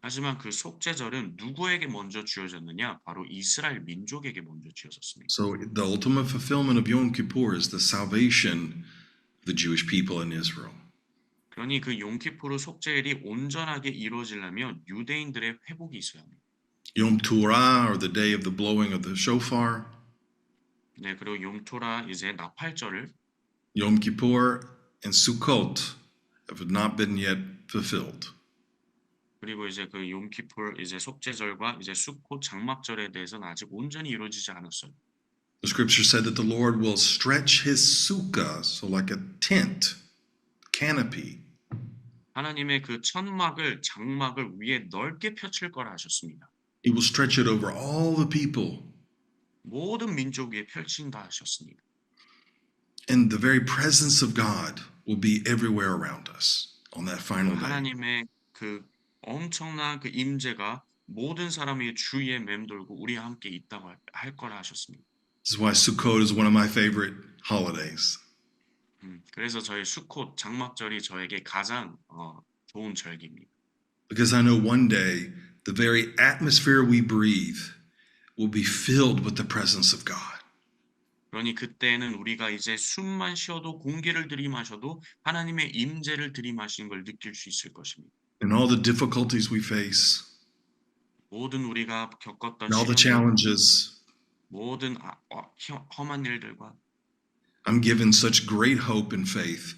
Speaker 2: 하지만 그 속죄절은 누구에게 먼저 주어졌느냐? 바로 이스라엘 민족에게 먼저 주어졌습니다.
Speaker 1: So the ultimate fulfillment of Yom Kippur is the salvation of the Jewish people in Israel.
Speaker 2: 그러니 그 용키푸르 속죄일이 온전하게 이루어지려면 유대인들의 회복이 있어야 합니다.
Speaker 1: Yom Teruah, or the day of the blowing of the shofar.
Speaker 2: 네, 그리고 용토라 이제 나팔절을
Speaker 1: Yom Kippur and Sukkot have not been yet fulfilled.
Speaker 2: 그리고 이제 그 욤키풀 이제 속죄절과 이제 수코 장막절에 대해서는 아직 온전히 이루어지지 않았어요.
Speaker 1: The scripture said that the Lord will stretch his sukkah, so like a tent, canopy,
Speaker 2: 하나님의 그 천막을 장막을 위에 넓게 펼칠 거라 하셨습니다.
Speaker 1: he will stretch it over all the people.
Speaker 2: 모든 민족 위에 펼친다 하셨습니다.
Speaker 1: And the very presence of God will be everywhere around us on that final day.
Speaker 2: 하나님의 그 엄청난 그 임재가 모든 사람의 주위에 맴돌고 우리와 함께 있다고 할 거라 하셨습니다.
Speaker 1: This is why Sukkot is one of my favorite holidays.
Speaker 2: 그래서 저희 수콧 장막절이 저에게 가장 좋은 절기입니다.
Speaker 1: Because I know one day the very atmosphere we breathe will be filled with the presence of God.
Speaker 2: 그러니 그때는 우리가 이제 숨만 쉬어도 공기를 들이마셔도 하나님의 임재를 들이마시는 걸 느낄 수 있을 것입니다.
Speaker 1: And all the difficulties we face,
Speaker 2: 모든 우리가 겪었던
Speaker 1: and all the
Speaker 2: 시련들,
Speaker 1: challenges,
Speaker 2: 모든 험한 일들과
Speaker 1: I'm given such great hope and faith,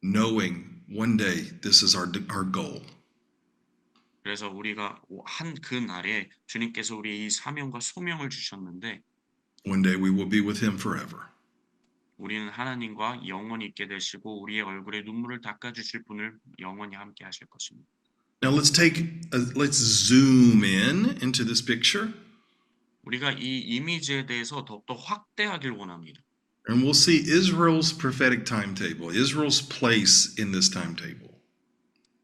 Speaker 1: knowing one day this is our goal.
Speaker 2: 그래서 우리가 한 그 날에 주님께서 우리의 이 사명과 소명을 주셨는데
Speaker 1: One day we will be with him forever.
Speaker 2: 우리는 하나님과 영원히 있게 되시고 우리의 얼굴에 눈물을 닦아주실 분을 영원히 함께 하실 것입니다.
Speaker 1: Now let's zoom in into this picture,
Speaker 2: 우리가 이 이미지에 대해서 더욱더 확대하길 원합니다.
Speaker 1: and we'll see Israel's prophetic timetable, Israel's place in this timetable.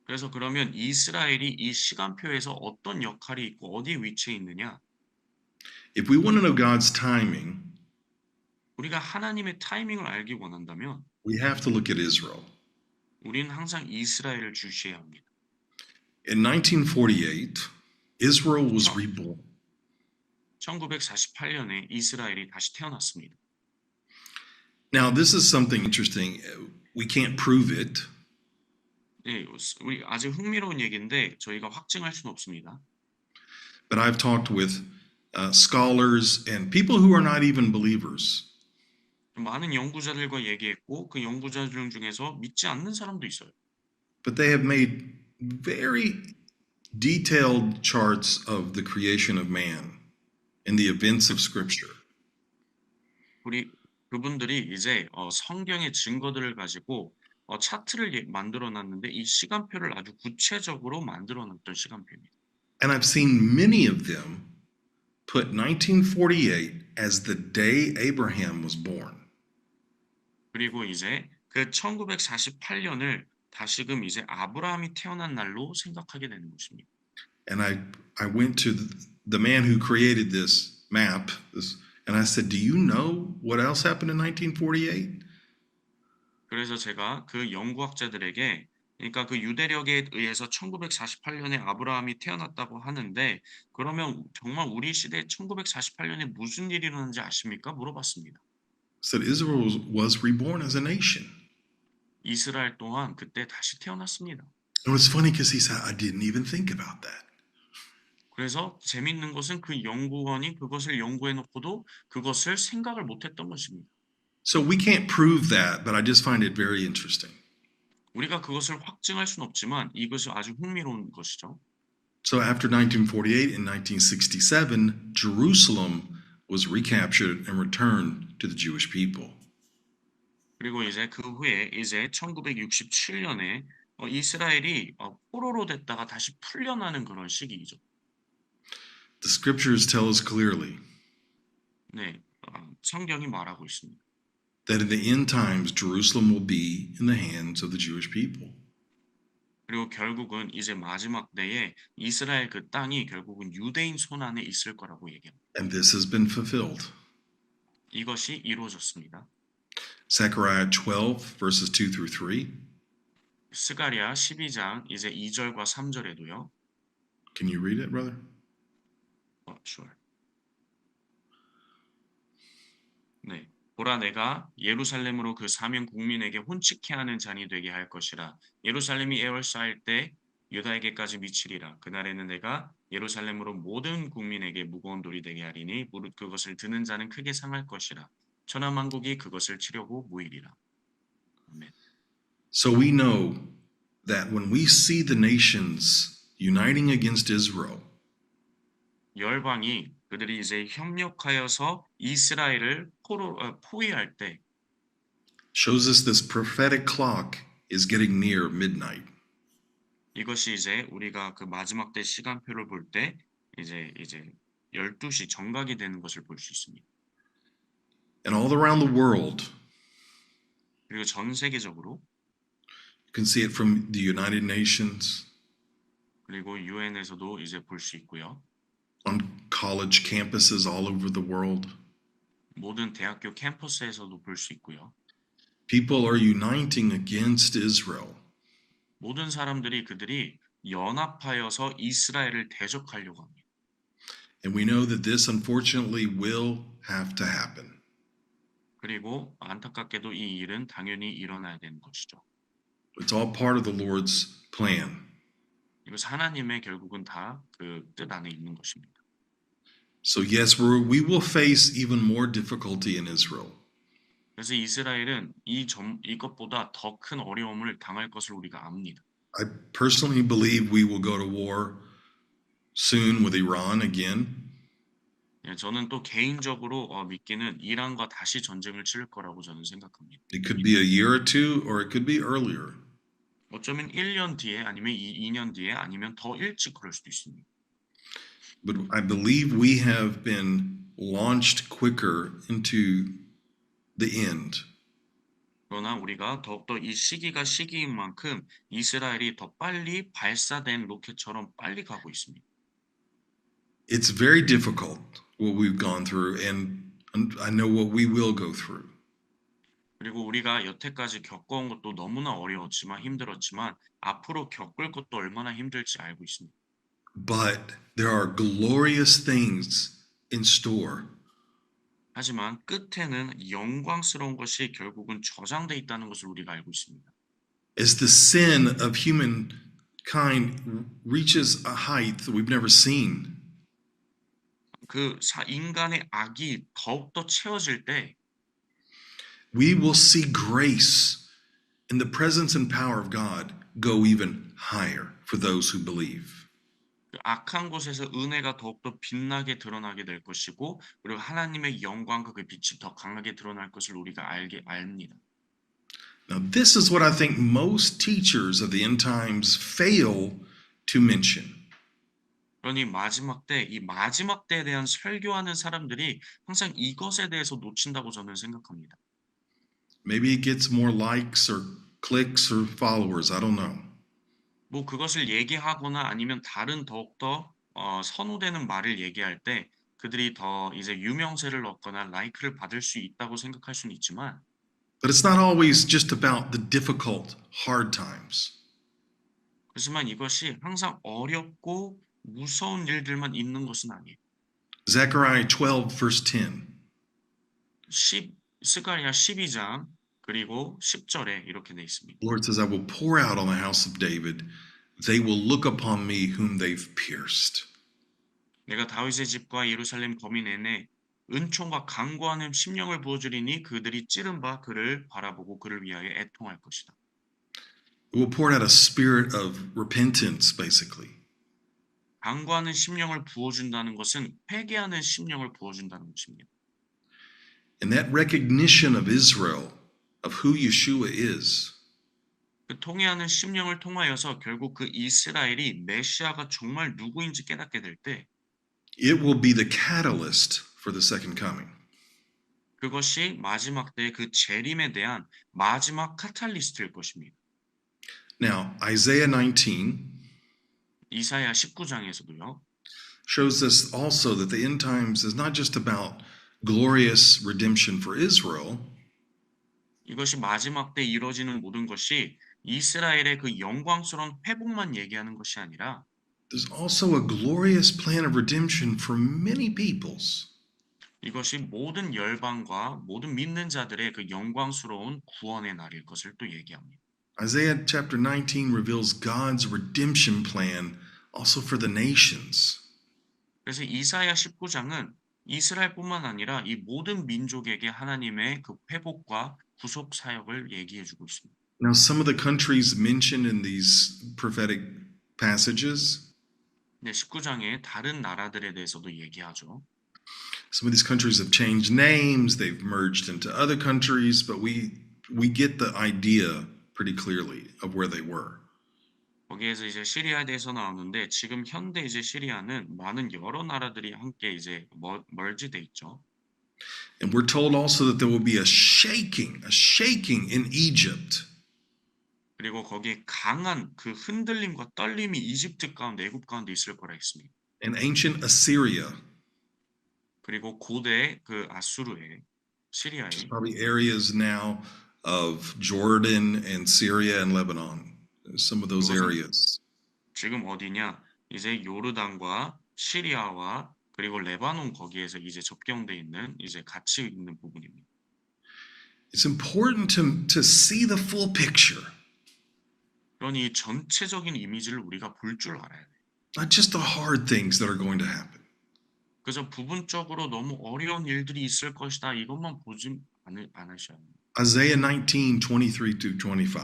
Speaker 2: 그래서 그러면 이스라엘이 이 시간표에서 어떤 역할이 있고 어디 위치에 있느냐?
Speaker 1: If we want to know God's timing,
Speaker 2: 우리가 하나님의 타이밍을 알기 원한다면
Speaker 1: we have to look at Israel.
Speaker 2: 우리는 항상 이스라엘을 주시해야 합니다.
Speaker 1: In 1948, Israel was reborn.
Speaker 2: 1948년에 이스라엘이 다시 태어났습니다.
Speaker 1: Now, this is something interesting. We can't prove it,
Speaker 2: 네, 우리 아주 흥미로운 얘기인데 저희가 확증할 수는 없습니다.
Speaker 1: but I've talked with scholars and people who are not even believers.
Speaker 2: 많은 연구자들과 얘기했고 그 연구자들 중에서 믿지 않는 사람도 있어요.
Speaker 1: But they have made very detailed charts of the creation of man and the events of Scripture.
Speaker 2: 그분들이 이제 성경의 증거들을 가지고 차트를 만들어 놨는데 이 시간표를 아주 구체적으로 만들어 놨던 시간표입니다.
Speaker 1: And I've seen many of them put 1948 as the day Abraham was born.
Speaker 2: 그리고 이제 그 1948년을 다시금 이제 아브라함이 태어난 날로 생각하게 되는 것입니다.
Speaker 1: And I went to the man who created this map, and I said, "Do you know what else happened in 1948?"
Speaker 2: 그래서 제가 그 연구학자들에게 그러니까 그 유대력에 의해서 1948년에 아브라함이 태어났다고 하는데 그러면 정말 우리 시대 1948년에 무슨 일이 일어났는지 아십니까? 물어봤습니다.
Speaker 1: Said Israel was reborn as a nation.
Speaker 2: 이스라엘 또한 그때 다시 태어났습니다.
Speaker 1: And it's funny because he said, "I didn't even think about that."
Speaker 2: 그래서 재밌는 것은 그 연구원이 그것을 연구해 놓고도 그것을 생각을 못했던 것입니다.
Speaker 1: So we can't prove that, but I just find it very interesting.
Speaker 2: 우리가 그것을 확증할 수는 없지만 이것이 아주 흥미로운 것이죠.
Speaker 1: So after 1948 and 1967, Jerusalem was recaptured and returned to the Jewish people.
Speaker 2: 그리고 이제 그 후에 이제 1967년에 이스라엘이 포로로 됐다가 다시 풀려나는 그런 시기이죠.
Speaker 1: The scriptures tell us clearly
Speaker 2: 네, 성경이 말하고 있습니다.
Speaker 1: that in the end times, Jerusalem will be in the hands of the Jewish people.
Speaker 2: 그리고 결국은 이제 마지막 때에 이스라엘 그 땅이 결국은 유대인 손 안에 있을 거라고 얘기합니다.
Speaker 1: And this has been fulfilled.
Speaker 2: 이것이 이루어졌습니다.
Speaker 1: Zechariah 12, verses 2 through 3.
Speaker 2: 스가랴 12장 이제 2절과 3절에도요.
Speaker 1: Can you read it, brother?
Speaker 2: Sure. 네. 보라 내가 예루살렘으로 그 사명 국민에게 혼치케 하는 잔이 되게 할 것이라. 예루살렘이 애월사할 때 유다에게까지 미치리라. 그날에는 내가 예루살렘으로 모든 국민에게 무거운 돌이 되게 하리니 무릇 그것을 드는 자는 크게 상할 것이라. 천하만국이 그것을 치려고 모이리라. 아멘.
Speaker 1: So we know that when we see the nations uniting against Israel,
Speaker 2: 열방이 그들이 이제 협력하여서 이스라엘을 포위할 때
Speaker 1: shows us this prophetic clock is getting near midnight.
Speaker 2: 이것이 이제 우리가 그 마지막 때 시간표를 볼 때 이제 12시 정각이 되는 것을 볼 수 있습니다.
Speaker 1: And all around the world,
Speaker 2: 그리고 전 세계적으로
Speaker 1: you can see it from the United Nations,
Speaker 2: 그리고 유엔에서도 이제 볼 수 있고요.
Speaker 1: on college campuses all over the world.
Speaker 2: 모든 대학교 캠퍼스에서도 볼 수 있고요.
Speaker 1: People are uniting against Israel.
Speaker 2: 모든 사람들이 그들이 연합하여서 이스라엘을 대적하려고 합니다.
Speaker 1: And we know that this unfortunately will have to happen.
Speaker 2: 그리고 안타깝게도 이 일은 당연히 일어나야 되는 것이죠.
Speaker 1: It's all part of the Lord's plan.
Speaker 2: 이것은 하나님의 결국은 다 그 뜻 안에 있는 것입니다.
Speaker 1: So yes, we will face even more difficulty in Israel.
Speaker 2: 그래서 이스라엘은 이것보다 더 큰 어려움을 당할 것을 우리가 압니다.
Speaker 1: I personally believe we will go to war soon with Iran again.
Speaker 2: 예, 저는 또 개인적으로 믿기는 이란과 다시 전쟁을 치를 거라고 저는 생각합니다.
Speaker 1: It could be a year or two, or it could be earlier.
Speaker 2: 어쩌면 1년 뒤에 아니면 2년 뒤에 아니면 더 일찍 그럴 수도 있습니다.
Speaker 1: But I believe we have been launched quicker into the end.
Speaker 2: 그러나 우리가 더욱더 이 시기가 시기인 만큼 이스라엘이 더 빨리 발사된 로켓처럼 빨리 가고 있습니다.
Speaker 1: It's very difficult what we've gone through, and I know what we will go through.
Speaker 2: 그리고 우리가 여태까지 겪어온 것도 너무나 어려웠지만 힘들었지만 앞으로 겪을 것도 얼마나 힘들지 알고 있습니다.
Speaker 1: But there are glorious things in store.
Speaker 2: 하지만 끝에는 영광스러운 것이 결국은 저장돼 있다는 것을 우리가 알고 있습니다.
Speaker 1: As the sin of humankind reaches a height that we've never seen,
Speaker 2: 인간의 악이 더욱더 채워질 때
Speaker 1: we will see grace in the presence and power of God go even higher for those who believe.
Speaker 2: 그 악한 곳에서 은혜가 더욱더 빛나게 드러나게 될 것이고 그리고 하나님의 영광과 그 빛이 더 강하게 드러날 것을 우리가 압니다.
Speaker 1: Now, this is what I think most teachers of the end times fail to mention.
Speaker 2: 그러니 이 마지막 때에 대한 설교하는 사람들이 항상 이것에 대해서 놓친다고 저는 생각합니다.
Speaker 1: Maybe it gets more likes or clicks or followers. I don't know.
Speaker 2: 뭐 그것을 얘기하거나 아니면 다른 더욱더 선호되는 말을 얘기할 때 그들이 더 이제 유명세를 얻거나 라이크를 받을 수 있다고 생각할 수는 있지만
Speaker 1: But it's not always just about the difficult, hard times.
Speaker 2: 그렇지만 이것이 항상 어렵고 무서운 일들만 있는 것은 아니에요.
Speaker 1: Zechariah 12, verse 10.
Speaker 2: 스가랴 12장 그리고 10절에 이렇게 돼 있습니다.
Speaker 1: The Lord says, I will pour out on the house of David. They will look upon me whom they've pierced.
Speaker 2: 내가 다윗의 집과 예루살렘 거민 내내 은총과 강구하는 심령을 부어주리니 그들이 찌른 바 그를 바라보고 그를 위하여 애통할 것이다.
Speaker 1: It will pour out a spirit of repentance, basically.
Speaker 2: 강구하는 심령을 부어준다는 것은 회개하는 심령을 부어준다는 것입니다.
Speaker 1: And that recognition of Israel, of who Yeshua is,
Speaker 2: 그 통회하는 심령을 통하여서 결국 그 이스라엘이 메시아가 정말 누구인지 깨닫게 될 때
Speaker 1: it will be the catalyst for the second coming.
Speaker 2: 그것이 마지막 때의 그 재림에 대한 마지막 카탈리스트일 것입니다.
Speaker 1: Now, Isaiah 19
Speaker 2: 이사야 19장에서도요.
Speaker 1: shows us also that the end times is not just about glorious redemption for Israel,
Speaker 2: 이것이 마지막 때 이루어지는 모든 것이 이스라엘의 그 영광스러운 회복만 얘기하는 것이 아니라
Speaker 1: there's also a glorious plan of redemption for many peoples.
Speaker 2: 이것이 모든 열방과 모든 믿는 자들의 그 영광스러운 구원의 날일 것을 또 얘기합니다.
Speaker 1: Isaiah chapter 19 reveals God's redemption plan also for the nations.
Speaker 2: 그래서 이사야 19장은 이스라엘뿐만 아니라 이 모든 민족에게 하나님의 그 회복과 구속 사역을 얘기해 주고 있습니다.
Speaker 1: Now, some of the countries mentioned in these prophetic passages,
Speaker 2: 네, 19장에 다른 나라들에 대해서도 얘기하죠.
Speaker 1: some of these countries have changed names, they've merged into other countries, but we get the idea pretty clearly of where they were.
Speaker 2: 거기에서 이제 시리아에 대해서 나오는데 지금 현대 이제 시리아는 많은 여러 나라들이 함께 이제 멀지돼 있죠.
Speaker 1: And we're told also that there will be a shaking in Egypt.
Speaker 2: 그리고 거기에 강한 그 흔들림과 떨림이 이집트 가운데 애굽 가운데 있을 거라 했습니다.
Speaker 1: In ancient Assyria,
Speaker 2: 그리고 고대 그 아수르에
Speaker 1: which is
Speaker 2: 시리아에
Speaker 1: probably areas now of Jordan and Syria and Lebanon, some of those
Speaker 2: 그것은
Speaker 1: areas.
Speaker 2: 지금 어디냐? 이제 요르단과 시리아와 그리고 레바논 거기에서 이제 접경돼 있는 이제 같이 있는 부분입니다.
Speaker 1: It's important to see the full picture,
Speaker 2: 그러니 이 전체적인 이미지를 우리가 볼 줄 알아야 돼요.
Speaker 1: not just the hard things that are going to happen.
Speaker 2: 그래서 부분적으로 너무 어려운 일들이 있을 것이다 이것만 보지 않으셔야 합니다.
Speaker 1: Isaiah 19:23 through 25.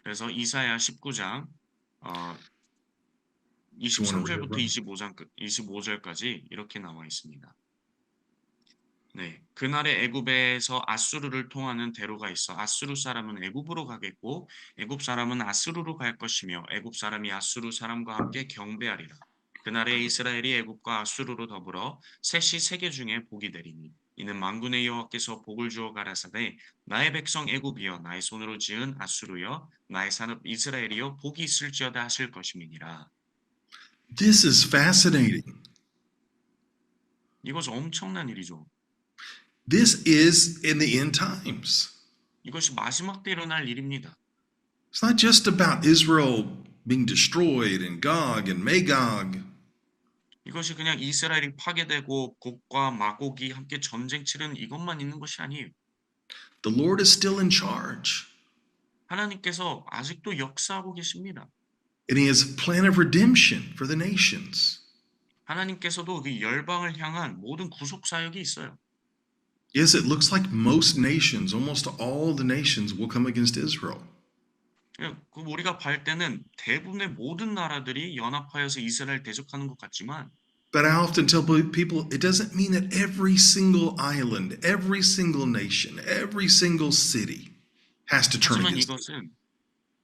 Speaker 2: 그래서 이사야 19장 어,
Speaker 1: If you want to read it,
Speaker 2: 23절부터
Speaker 1: brother.
Speaker 2: 25절까지 이렇게 나와 있습니다. 네, 그날에 애굽에서 아수르를 통하는 대로가 있어 아수르 사람은 애굽으로 가겠고 애굽 사람은 아수르로 갈 것이며 애굽 사람이 아수르 사람과 함께 경배하리라. 그날에 이스라엘이 애굽과 아수르로 더불어 셋이 세계 중에 복이 되리니 이는 만군의 여호와께서 복을 주어 가라사대 나의 백성 애굽이여 나의 손으로 지은 아수르여 나의 산업 이스라엘이여 복이 있을지어다 하실 것임이니라.
Speaker 1: This is fascinating.
Speaker 2: 이것은 엄청난 일이죠.
Speaker 1: This is in the end times.
Speaker 2: 이것이 마지막 때 일어날 일입니다.
Speaker 1: It's not just about Israel being destroyed and Gog and Magog.
Speaker 2: 이것이 그냥 이스라엘이 파괴되고 곡과 마곡이 함께 전쟁 치르는 이것만 있는 것이 아니에요.
Speaker 1: The Lord is still in charge.
Speaker 2: 하나님께서 아직도 역사하고 계십니다.
Speaker 1: And he has a plan of redemption for the nations.
Speaker 2: 하나님께서도 그 열방을 향한 모든 구속 사역이 있어요.
Speaker 1: Yes, it looks like most nations, almost all the nations, will come against Israel.
Speaker 2: 그 우리가 볼 때는 대부분의 모든 나라들이 연합하여서 이스라엘 대적하는 것 같지만
Speaker 1: But I often tell people it doesn't mean that every single island, every single nation, every single city has to turn
Speaker 2: 하지만
Speaker 1: against it.
Speaker 2: 이것은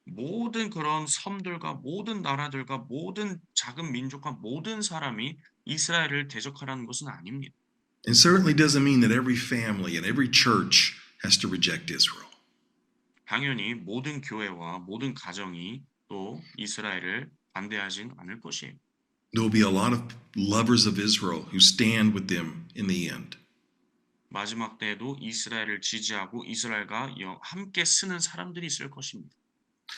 Speaker 2: 모든 그런 섬들과 모든 나라들과 모든 작은 민족과 모든 사람이 이스라엘을 대적하라는 것은 아닙니다.
Speaker 1: And certainly doesn't mean that every family and every church has to reject Israel.
Speaker 2: 당연히 모든 교회와 모든 가정이 또 이스라엘을 반대하진 않을 것이에요.
Speaker 1: There will be a lot of lovers of Israel who stand with them in the end.
Speaker 2: 마지막 때에도 이스라엘을 지지하고 이스라엘과 함께 쓰는 사람들이 있을 것입니다.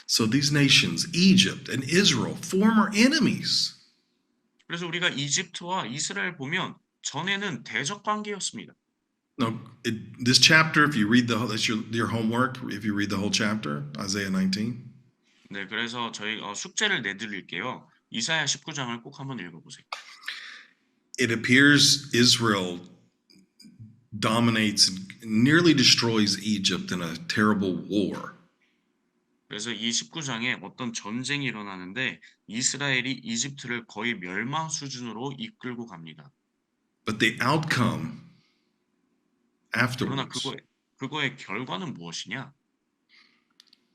Speaker 1: So these nations, Egypt and Israel, former enemies.
Speaker 2: 그래서 우리가 이집트와 이스라엘 보면 전에는 대적 관계였습니다.
Speaker 1: Now, this chapter, if you read that's your homework, if you read the whole chapter, Isaiah 19.
Speaker 2: 네, 그래서 저희 숙제를 내드릴게요. 이사야 19장을 꼭 한번 읽어보세요.
Speaker 1: It appears Israel dominates and nearly destroys Egypt in a terrible war.
Speaker 2: 그래서 이 19장에 어떤 전쟁이 일어나는데 이스라엘이 이집트를 거의 멸망 수준으로 이끌고 갑니다.
Speaker 1: But the outcome
Speaker 2: 그러나
Speaker 1: afterwards
Speaker 2: 그거의 결과는 무엇이냐?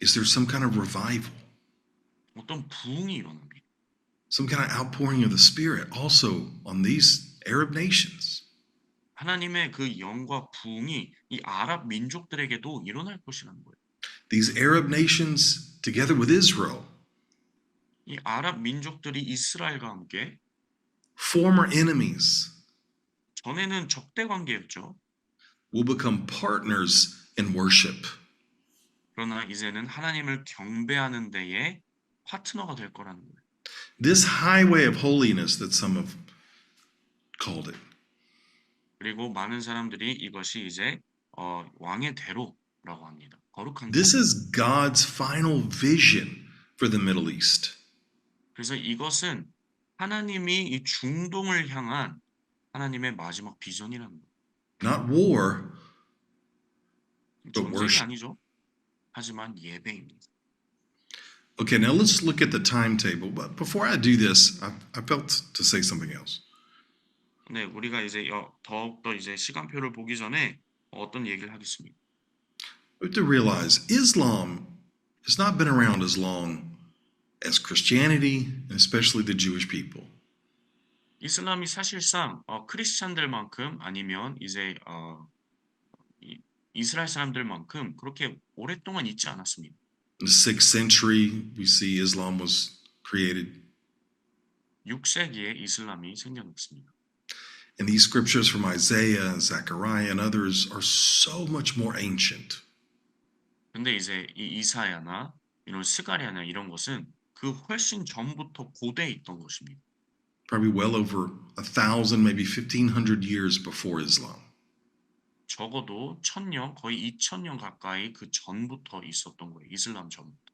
Speaker 1: is there some kind of revival,
Speaker 2: 어떤 부흥이 일어납니다.
Speaker 1: some kind of outpouring of the Spirit also on these Arab nations.
Speaker 2: 하나님의 그 영과 부흥이 이 아랍 민족들에게도 일어날 것이라는 거예요.
Speaker 1: These Arab nations, together with Israel,
Speaker 2: 이 아랍 민족들이 이스라엘과 함께
Speaker 1: former enemies,
Speaker 2: 전에는 적대 관계였죠.
Speaker 1: will become partners in worship.
Speaker 2: 그러나 이제는 하나님을 경배하는 데에 파트너가 될 거라는 거예요.
Speaker 1: This highway of holiness that some have called it.
Speaker 2: 그리고 많은 사람들이 이것이 이제 왕의 대로라고 합니다. 거룩한 길.
Speaker 1: This is God's final vision for the Middle East.
Speaker 2: 그래서 이것은 하나님이 이 중동을 향한 하나님의 마지막 비전이라는 거예요.
Speaker 1: Not war, But
Speaker 2: 전쟁이
Speaker 1: worship.
Speaker 2: 아니죠. 하지만 예배입니다.
Speaker 1: Okay, now let's look at the timetable. But before I do this, I felt to say something else.
Speaker 2: 네, 우리가 이제 더욱더 이제 시간표를 보기 전에 어떤 얘기를 하겠습니까?
Speaker 1: We have to realize Islam has not been around as long as Christianity, and especially the Jewish people.
Speaker 2: 이슬람이 사실상 크리스찬들만큼 아니면 이제 이스라엘 사람들만큼 그렇게 오랫동안 있지 않았습니다.
Speaker 1: In the 6th century, we see Islam was created.
Speaker 2: 6세기에 이슬람이 생겨났습니다.
Speaker 1: And these scriptures from Isaiah and Zechariah and others are so much more ancient.
Speaker 2: 근데 이제 이 이사야나 이런 스가랴나 이런 것은 그 훨씬 전부터 고대에 있던 것입니다.
Speaker 1: Probably well over 1,000, maybe 1,500 years before Islam.
Speaker 2: 적어도 1000년, 거의 2000년 가까이 그 전부터 있었던 거예요. 이슬람 전부터.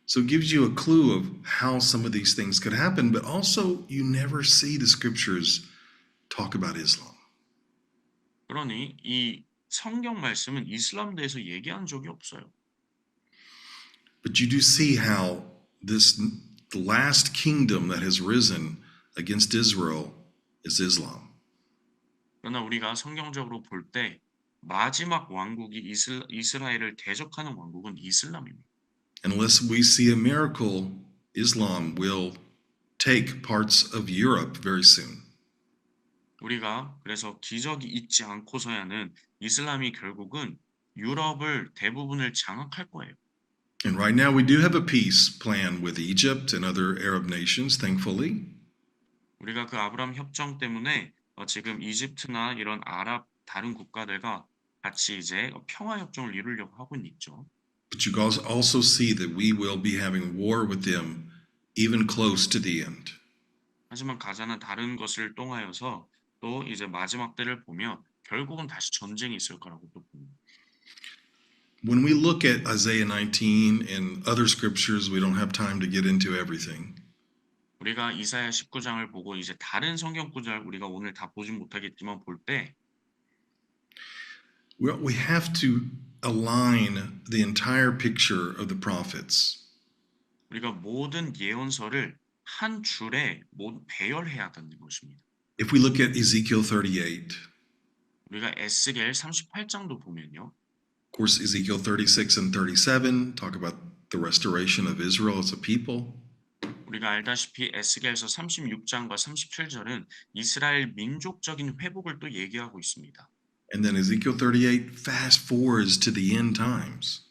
Speaker 1: So it gives you a clue of how some of these things could happen, but also you never see the scriptures talk about Islam.
Speaker 2: 그러니 이 성경 말씀은 이슬람 대해서 얘기한 적이 없어요.
Speaker 1: But you do see how the last kingdom that has risen against Israel is Islam.
Speaker 2: 그러나 우리가 성경적으로 볼 때 마지막 왕국이 이스라엘을 대적하는 왕국은 이슬람입니다.
Speaker 1: Unless we see a miracle, Islam will take parts of Europe very soon.
Speaker 2: 우리가 그래서 기적이 있지 않고서야는 이슬람이 결국은 유럽을 대부분을 장악할 거예요.
Speaker 1: And right now we do have a peace plan with Egypt and other Arab nations, thankfully.
Speaker 2: 우리가 그 아브라함 협정 때문에 지금 이집트나 이런 아랍 다른 국가들과 같이 이제 평화 협정을 이루려고 하고 있죠.
Speaker 1: But you guys also see that we will be having war with them even close to the end.
Speaker 2: 하지만 가자는 다른 것을 통하여서 또 이제 마지막 때를 보면 결국은 다시 전쟁이 있을 거라고 또 봅니다.
Speaker 1: When we look at Isaiah 19 and other scriptures, we don't have time to get into everything.
Speaker 2: 우리가 이사야 19장을 보고 이제 다른 성경 구절 우리가 오늘 다 보진 못하겠지만 볼 때
Speaker 1: We have to align the entire picture of the prophets.
Speaker 2: 우리가 모든 예언서를 한 줄에 배열해야 되는 것입니다.
Speaker 1: If we look at Ezekiel 38,
Speaker 2: 우리가 에스겔 38장도 보면요.
Speaker 1: of course, Ezekiel 36 and 37 talk about the restoration of Israel as a people.
Speaker 2: 우리가 알다시피 에스겔서 36장과 37절은 이스라엘 민족적인 회복을 또 얘기하고 있습니다.
Speaker 1: And then Ezekiel 38 fast forwards to the end times.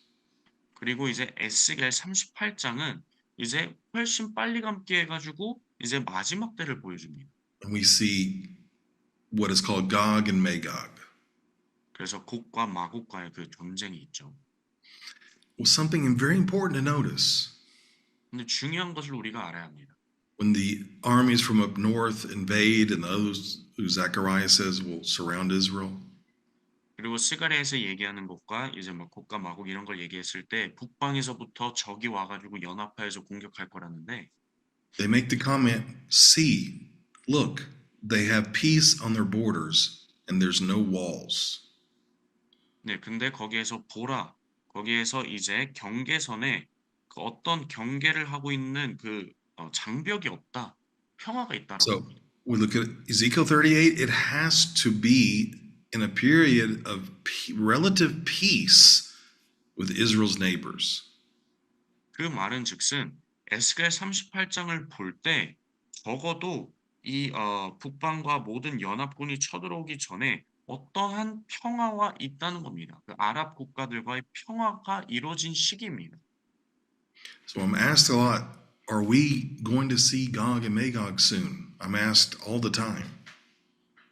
Speaker 2: 그리고 이제 에스겔 38장은 이제 훨씬 빨리 감기 해가지고 이제 마지막 때를 보여줍니다.
Speaker 1: And we see what is called Gog and Magog.
Speaker 2: 그래서 곡과 마곡과의 그 전쟁이 있죠.
Speaker 1: Well, something very important to notice.
Speaker 2: 근데 중요한 것을 우리가 알아야 합니다.
Speaker 1: When the armies from up north invade and those who Zechariah says will surround Israel,
Speaker 2: 그리고 스가랴에서 얘기하는 것과 이제 막 곡과 마곡 이런 걸 얘기했을 때 북방에서부터 적이 와가지고 연합하여서 공격할 거라는데
Speaker 1: they make the comment, see, look, they have peace on their borders and there's no walls.
Speaker 2: 네, 근데 거기에서 보라, 거기에서 이제 경계선에 그 어떤 경계를 하고 있는 그 장벽이 없다, 평화가 있다라고
Speaker 1: So
Speaker 2: 합니다.
Speaker 1: we look at Ezekiel 38, it has to be in a period of relative peace with Israel's neighbors.
Speaker 2: 그 말은즉슨 에스겔 38장을 볼 때 적어도 이 북방과 모든 연합군이 쳐들어오기 전에 어떠한 평화와 있다는 겁니다. 그 아랍 국가들과의 평화가 이루어진 시기입니다.
Speaker 1: So I'm asked a lot, are we going to see Gog and Magog soon? I'm asked all the time.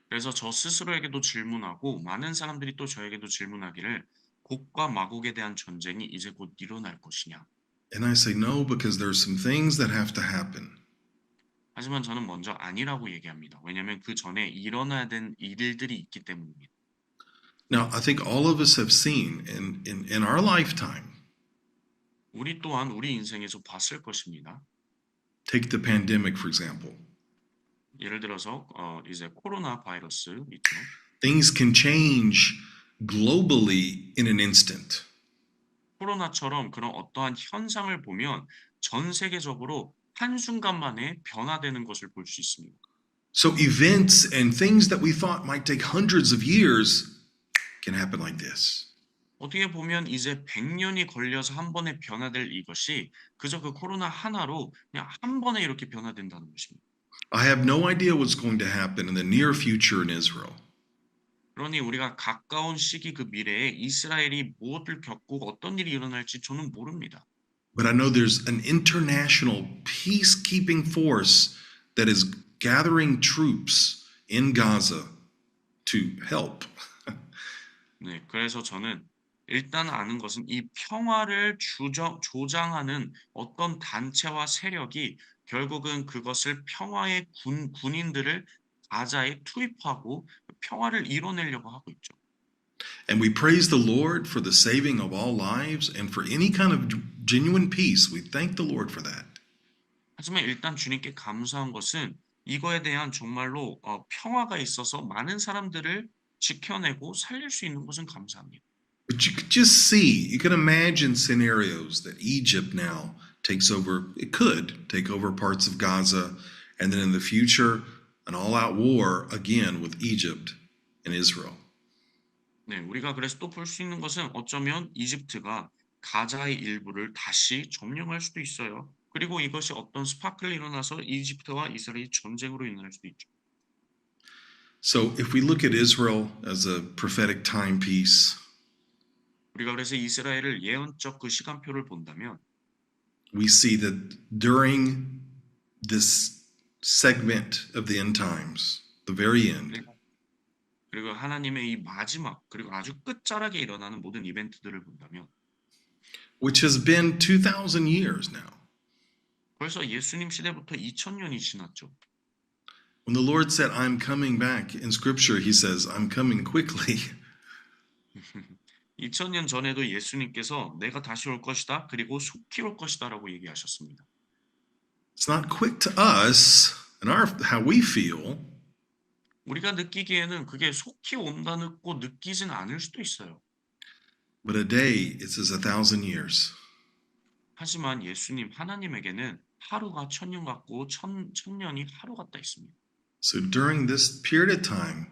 Speaker 2: 그래서 저 스스로에게도 질문하고 많은 사람들이 또 저에게도 질문하기를 곡과 마곡에 대한 전쟁이 이제 곧 일어날 것이냐.
Speaker 1: And I say no, because there are some things that have to happen.
Speaker 2: 하지만 저는 먼저 아니라고 얘기합니다. 왜냐하면 그 전에 일어나야 된 일들이 있기 때문입니다.
Speaker 1: Now, I think all of us have seen in our lifetime,
Speaker 2: 우리 또한 우리 인생에서 봤을 것입니다.
Speaker 1: take the pandemic, for example.
Speaker 2: 예를 들어서 이제 코로나 바이러스 있죠.
Speaker 1: Things can change globally in an instant.
Speaker 2: 코로나처럼 그런 어떠한 현상을 보면 전 세계적으로 한순간 만에 변화되는 것을 볼 수 있습니다.
Speaker 1: So events and things that we thought might take hundreds of years can happen like this.
Speaker 2: 어떻게 보면 이제 100년이 걸려서 한 번에 변화될 이것이 그저 그 코로나 하나로 그냥 한 번에 이렇게 변화된다는 것입니다.
Speaker 1: I have no idea what's going to happen in the near future in Israel.
Speaker 2: 그러니 우리가 가까운 시기 그 미래에 이스라엘이 무엇을 겪고 어떤 일이 일어날지 저는 모릅니다.
Speaker 1: But I know there's an international peacekeeping force that is gathering troops in Gaza to help.
Speaker 2: 네, 그래서 저는 일단 아는 것은 이 평화를 조장하는 어떤 단체와 세력이 결국은 그것을 평화의 군인들을 가자에 투입하고 평화를 이뤄내려고 하고 있죠.
Speaker 1: And we praise the Lord for the saving of all lives and for any kind of genuine peace. We thank the Lord for that.
Speaker 2: 하지만 일단 주님께 감사한 것은 이거에 대한 정말로 평화가 있어서 많은 사람들을 지켜내고 살릴 수 있는 것은 감사합니다.
Speaker 1: But you could just see, you can imagine scenarios that Egypt now takes over, it could take over parts of Gaza, and then in the future, an all out war again with Egypt and Israel.
Speaker 2: 네, 우리가 그래서 또 볼 수 있는 것은 어쩌면 이집트가 가자의 일부를 다시 점령할 수도 있어요. 그리고 이것이 어떤 스파클이 일어나서 이집트와 이스라엘이 전쟁으로 일어날 수도 있죠.
Speaker 1: So if we look at Israel as a prophetic timepiece,
Speaker 2: 우리가 그래서 이스라엘을 예언적 그 시간표를 본다면
Speaker 1: we see that during this segment of the end times, the very end,
Speaker 2: 그리고 하나님의 이 마지막 그리고 아주 끝자락에 일어나는 모든 이벤트들을 본다면
Speaker 1: which has been 2,000 years now,
Speaker 2: 벌써 예수님 시대부터 2000년이 지났죠.
Speaker 1: when the Lord said, I'm coming back, in scripture, he says, I'm coming quickly.
Speaker 2: 2000년 전에도 예수님께서 내가 다시 올 것이다. 그리고 속히 올 것이다라고 얘기하셨습니다.
Speaker 1: It's not quick to us and how we feel,
Speaker 2: 우리가 느끼기에는 그게 속히 온다고 느끼진 않을 수도 있어요.
Speaker 1: but a day is as 1,000 years.
Speaker 2: 하지만 예수님 하나님에게는 하루가 천년 같고 천년이 하루 같다 있습니다.
Speaker 1: So during this period of time,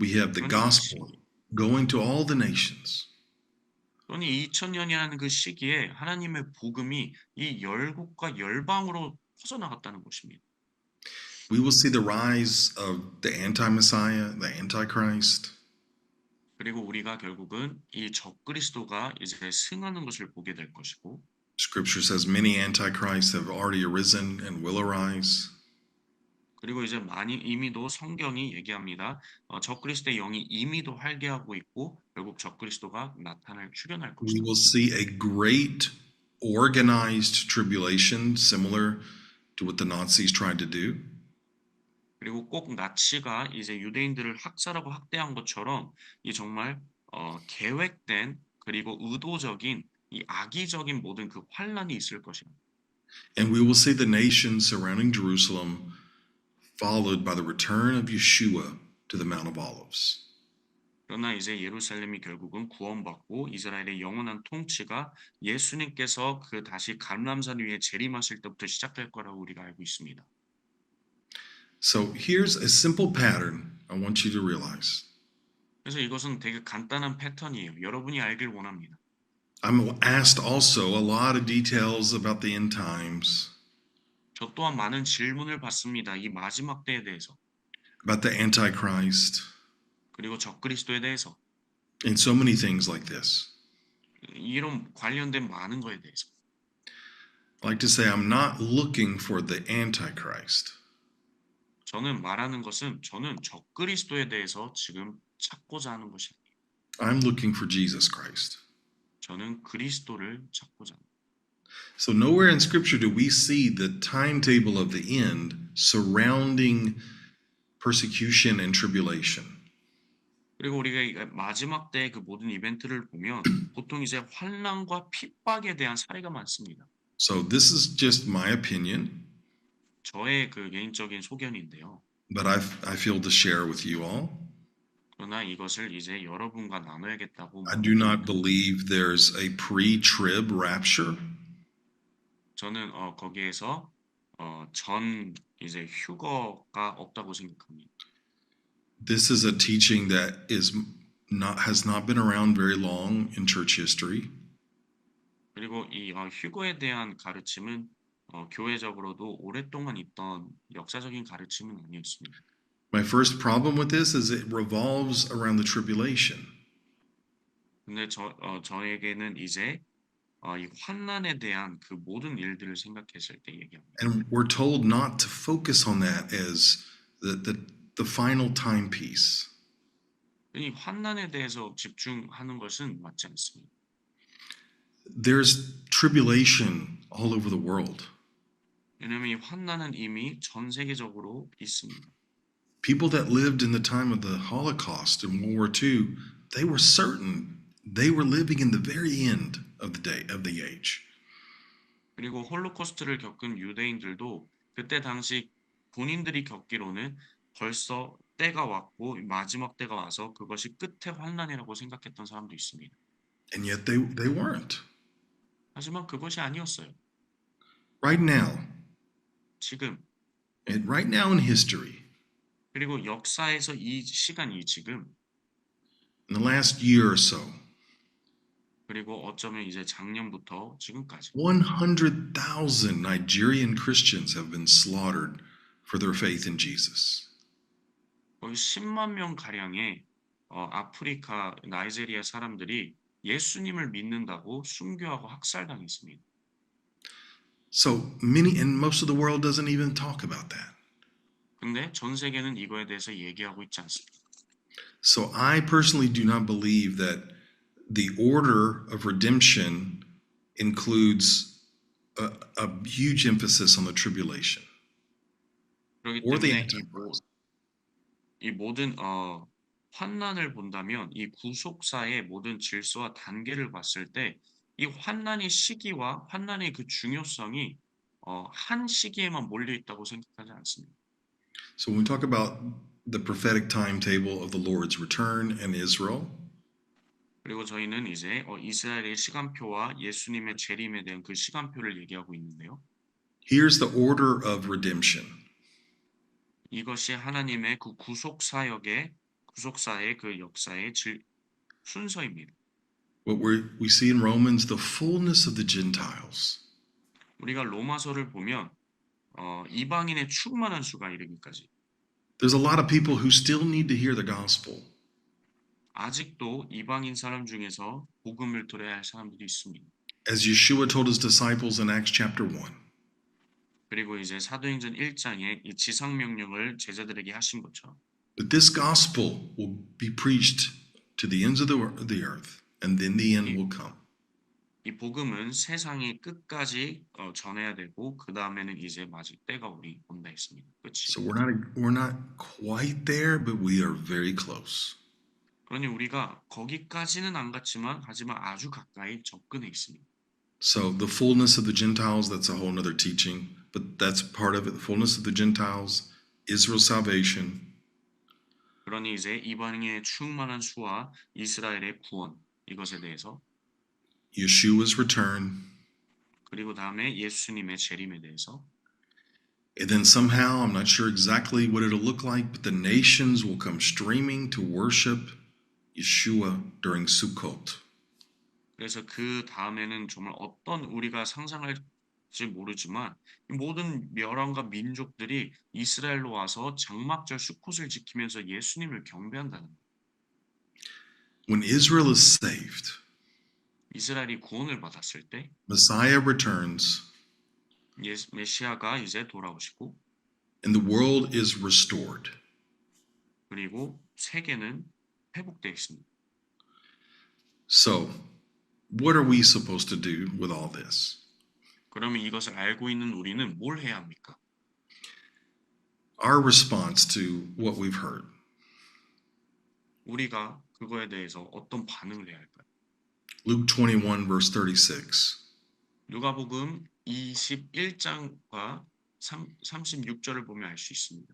Speaker 1: we have the gospel going to all the nations.
Speaker 2: 그러니 2000년이라는 그 시기에 하나님의 복음이 이 열국과 열방으로 퍼져나갔다는 것입니다.
Speaker 1: We will see the rise of the anti-Messiah, the Antichrist.
Speaker 2: 그리고 우리가 결국은 이 적그리스도가 이제 승하는 것을 보게 될 것이고
Speaker 1: Scripture says many antichrists have already arisen and will arise.
Speaker 2: 그리고 이제 많이 이미도 성경이 얘기합니다. 적그리스도의 영이 이미도 활개하고 있고 결국 적그리스도가 출현할
Speaker 1: We
Speaker 2: 것이다.
Speaker 1: will see a great organized tribulation similar to what the Nazis tried to do.
Speaker 2: 그리고 꼭 나치가 이제 유대인들을 학살하고 학대한 것처럼 이 정말 계획된 그리고 의도적인 이 악의적인 모든 그 환란이 있을 것입니다.
Speaker 1: And we will see the nations surrounding Jerusalem followed by the return of Yeshua to the Mount of Olives.
Speaker 2: 그러나 이제 예루살렘이 결국은 구원받고 이스라엘의 영원한 통치가 예수님께서 그 다시 감람산 위에 재림하실 때부터 시작될 거라고 우리가 알고 있습니다.
Speaker 1: So here's a simple pattern I want you to realize.
Speaker 2: 그래서 이것은 되게 간단한 패턴이에요. 여러분이 알길 원합니다.
Speaker 1: I'm asked also a lot of details about the end times,
Speaker 2: 저 또한 많은 질문을 받습니다. 이 마지막 때에 대해서
Speaker 1: about the Antichrist,
Speaker 2: 그리고 적그리스도에 대해서
Speaker 1: and so many things like this.
Speaker 2: 이런 관련된 많은 거에 대해서
Speaker 1: I like to say I'm not looking for the Antichrist.
Speaker 2: 저는 말하는 것은 저는 적그리스도에 대해서 지금 찾고자 하는 것입니다.
Speaker 1: I'm looking for Jesus Christ.
Speaker 2: 저는 그리스도를 찾고자 합니다.
Speaker 1: So nowhere in Scripture do we see the timetable of the end surrounding persecution and tribulation.
Speaker 2: 그리고 우리가 이 마지막 때의 그 모든 이벤트를 보면 보통 이제 환난과 핍박에 대한 사례가 많습니다.
Speaker 1: So this is just my opinion,
Speaker 2: 저의 그 개인적인 소견인데요.
Speaker 1: but I feel to share with you all.
Speaker 2: 그러나 이것을 이제 여러분과 나눠야겠다고
Speaker 1: I do not
Speaker 2: 말합니다.
Speaker 1: believe there's a pre-trib rapture.
Speaker 2: 저는 거기에서 전 이제 휴거가 없다고 생각합니다.
Speaker 1: This is a teaching that has not been around very long in church history.
Speaker 2: 그리고 이 휴거에 대한 가르침은 교회적으로도 오랫동안 있던 역사적인 가르침은 아니었습니다.
Speaker 1: My first problem with this is it revolves around the tribulation.
Speaker 2: 근데 저에게는 이제 이 환난에 대한 그 모든 일들을 생각했을 때 얘기합니다.
Speaker 1: And we're told not to focus on that as the final timepiece.
Speaker 2: 이 환난에 대해서 집중하는 것은 맞지 않습니다.
Speaker 1: There's tribulation all over the world.
Speaker 2: 왜냐하면 이 환난은 이미 전 세계적으로 있습니다.
Speaker 1: People that lived in the time of the Holocaust and World War II, they were certain they were living in the very end of the age.
Speaker 2: 그리고 홀로코스트를 겪은 유대인들도 그때 당시 본인들이 겪기로는 벌써 때가 왔고 마지막 때가 와서 그것이 끝의 환난이라고 생각했던 사람도 있습니다.
Speaker 1: And yet they weren't.
Speaker 2: 하지만 그것이 아니었어요.
Speaker 1: Right now,
Speaker 2: 지금
Speaker 1: right now in history,
Speaker 2: 그리고 역사에서 이 시간이 지금
Speaker 1: in the last year or so,
Speaker 2: 그리고 어쩌면 이제 작년부터 지금까지
Speaker 1: 100,000 Nigerian Christians have been slaughtered for their faith in Jesus.
Speaker 2: 거의 10만 명 가량의 아프리카 나이제리아 사람들이 예수님을 믿는다고 순교하고 학살당했습니다.
Speaker 1: So many, and most of the world doesn't even talk about that.
Speaker 2: 근데 전 세계는 이거에 대해서 얘기하고 있지 않습니다.
Speaker 1: So I personally do not believe that the order of redemption includes a huge emphasis on the tribulation.
Speaker 2: 그렇기
Speaker 1: or the
Speaker 2: 때문에
Speaker 1: Antichrist.
Speaker 2: 이 모든 환난을 본다면 이 구속사의 모든 질서와 단계를 봤을 때 이 환난의 시기와 환난의 그 중요성이 한 시기에만 몰려 있다고 생각하지 않습니다.
Speaker 1: So when we talk about the prophetic timetable of the Lord's return and Israel,
Speaker 2: 그리고 저희는 이제 이스라엘의 시간표와 예수님의 재림에 대한 그 시간표를 얘기하고 있는데요.
Speaker 1: here's the order of redemption.
Speaker 2: 이것이 하나님의 그 구속사의 그 역사의 순서입니다.
Speaker 1: What we see in Romans, the fullness of the Gentiles.
Speaker 2: 우리가 로마서를 보면 이방인의 충만한 수가 이르기까지
Speaker 1: There's a lot of people who still need to hear the gospel.
Speaker 2: 아직도 이방인 사람 중에서 복음을 들어야 할 사람들이 있습니다.
Speaker 1: As Yeshua told his disciples in Acts chapter 1,
Speaker 2: 그리고 이제 사도행전 1장에 이 지상 명령을 제자들에게 하신 것처럼
Speaker 1: that this gospel will be preached to the ends of the earth, and then the end will come.
Speaker 2: 이 복음은 세상의 끝까지 전해야 되고 그 다음에는 이제 마지막 때가 온다 했습니다. 끝이.
Speaker 1: So we're not quite there, but we are very close.
Speaker 2: 그러니 우리가 거기까지는 안 갔지만 하지만 아주 가까이 접근해 있습니다.
Speaker 1: So the fullness of the Gentiles, that's a whole other teaching, but that's part of it. The fullness of the Gentiles, Israel's salvation.
Speaker 2: 그러니 이제 이방인의 충만한 수와 이스라엘의 구원 이것에 대해서
Speaker 1: Yeshua's return,
Speaker 2: 그리고 다음에 예수님의 재림에 대해서
Speaker 1: and then somehow, I'm not sure exactly what it'll look like, but the nations will come streaming to worship Yeshua during Sukkot.
Speaker 2: 그래서 그 다음에는 정말 어떤 우리가 상상할지 모르지만 이 모든 멸망과 민족들이 이스라엘로 와서 장막절 수콧을 지키면서 예수님을 경배한다는 거예요.
Speaker 1: When Israel is saved,
Speaker 2: 이스라엘이 구원을 받았을 때
Speaker 1: Messiah returns,
Speaker 2: 메시아가 이제 돌아오시고
Speaker 1: and the world is restored.
Speaker 2: 그리고 세계는 회복되어 있습니다.
Speaker 1: So, what are we supposed to do with all this?
Speaker 2: 그러면 이것을 알고 있는 우리는 뭘 해야 합니까?
Speaker 1: Our response to what we've heard.
Speaker 2: 우리가 그거에 대해서 어떤 반응을 해야 할까요?
Speaker 1: Luke 21, verse 36.
Speaker 2: 누가복음 21장과 36절을 보면 알 수 있습니다.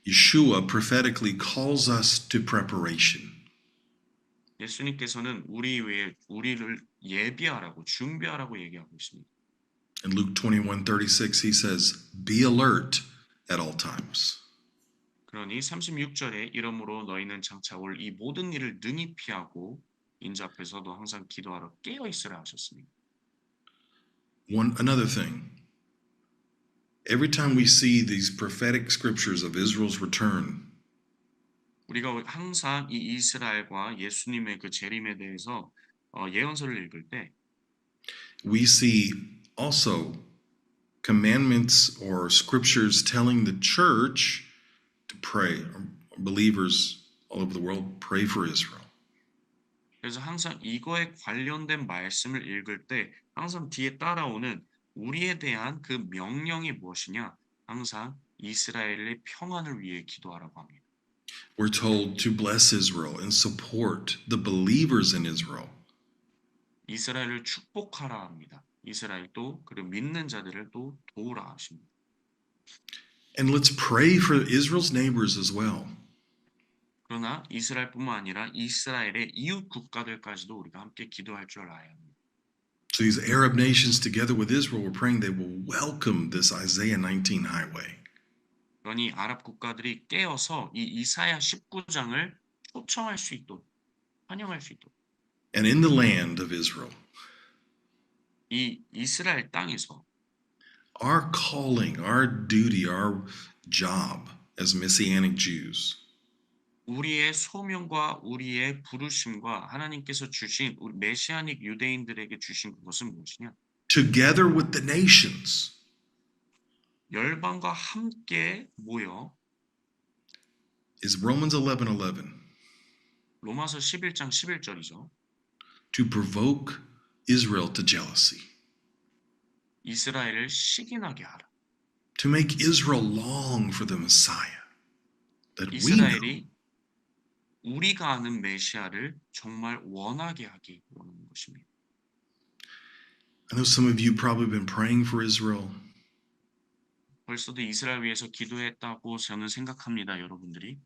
Speaker 1: Yeshua prophetically calls us to preparation.
Speaker 2: 예수님께서는 우리를 예비하라고 준비하라고 얘기하고 있습니다.
Speaker 1: In Luke 21:36, he says, "Be alert at all times."
Speaker 2: 그러니 36절에 이러므로 너희는 장차 올 이 모든 일을 능히 피하고 인자 앞에서도 항상 기도하러 깨어 있으라 하셨습니다.
Speaker 1: Another thing. Every time we see these prophetic scriptures of Israel's return,
Speaker 2: 우리가 항상 이 이스라엘과 예수님의 그 재림에 대해서 예언서를 읽을 때
Speaker 1: we see also commandments or scriptures telling the church to pray. Believers all over the world pray for Israel.
Speaker 2: 그래서 항상 이거에 관련된 말씀을 읽을 때 항상 뒤에 따라오는 우리에 대한 그 명령이 무엇이냐? 항상 이스라엘의 평안을 위해 기도하라고 합니다.
Speaker 1: We're told to bless Israel and support the believers in Israel.
Speaker 2: 이스라엘을 축복하라 합니다. 이스라엘도 그리고 믿는 자들을 또 도우라 하십니다.
Speaker 1: And let's pray for Israel's neighbors as well.
Speaker 2: 그러나 이스라엘뿐만 아니라 이스라엘의 이웃 국가들까지도 우리가 함께 기도할 줄 알아야 합니다.
Speaker 1: So these Arab nations together with Israel were praying they will welcome this Isaiah 19 highway.
Speaker 2: 그러니 아랍 국가들이 깨어서 이 이사야 19장을 초청할 수 있도록 환영할 수 있도록
Speaker 1: And in the land of Israel,
Speaker 2: 이 이스라엘 땅에서
Speaker 1: our calling, our duty, our job as Messianic Jews
Speaker 2: 우리의 소명과 우리의 부르심과 하나님께서 주신 우리 메시아닉 유대인들에게 주신 그것은 무엇이냐?
Speaker 1: together with the nations
Speaker 2: 열방과 함께 모여
Speaker 1: is Romans 11:11
Speaker 2: 로마서 11장 11절이죠.
Speaker 1: to provoke Israel to jealousy,
Speaker 2: 이스라엘을 시기나게 하라.
Speaker 1: to make Israel long for the Messiah that we know.
Speaker 2: 이스라엘이 우리가 아는 메시아를 정말 원하게 하기 원하는 것입니다.
Speaker 1: I know some of you probably been praying for Israel.
Speaker 2: 벌써도 이스라엘 위해서 기도했다고 저는 생각합니다, 여러분들이.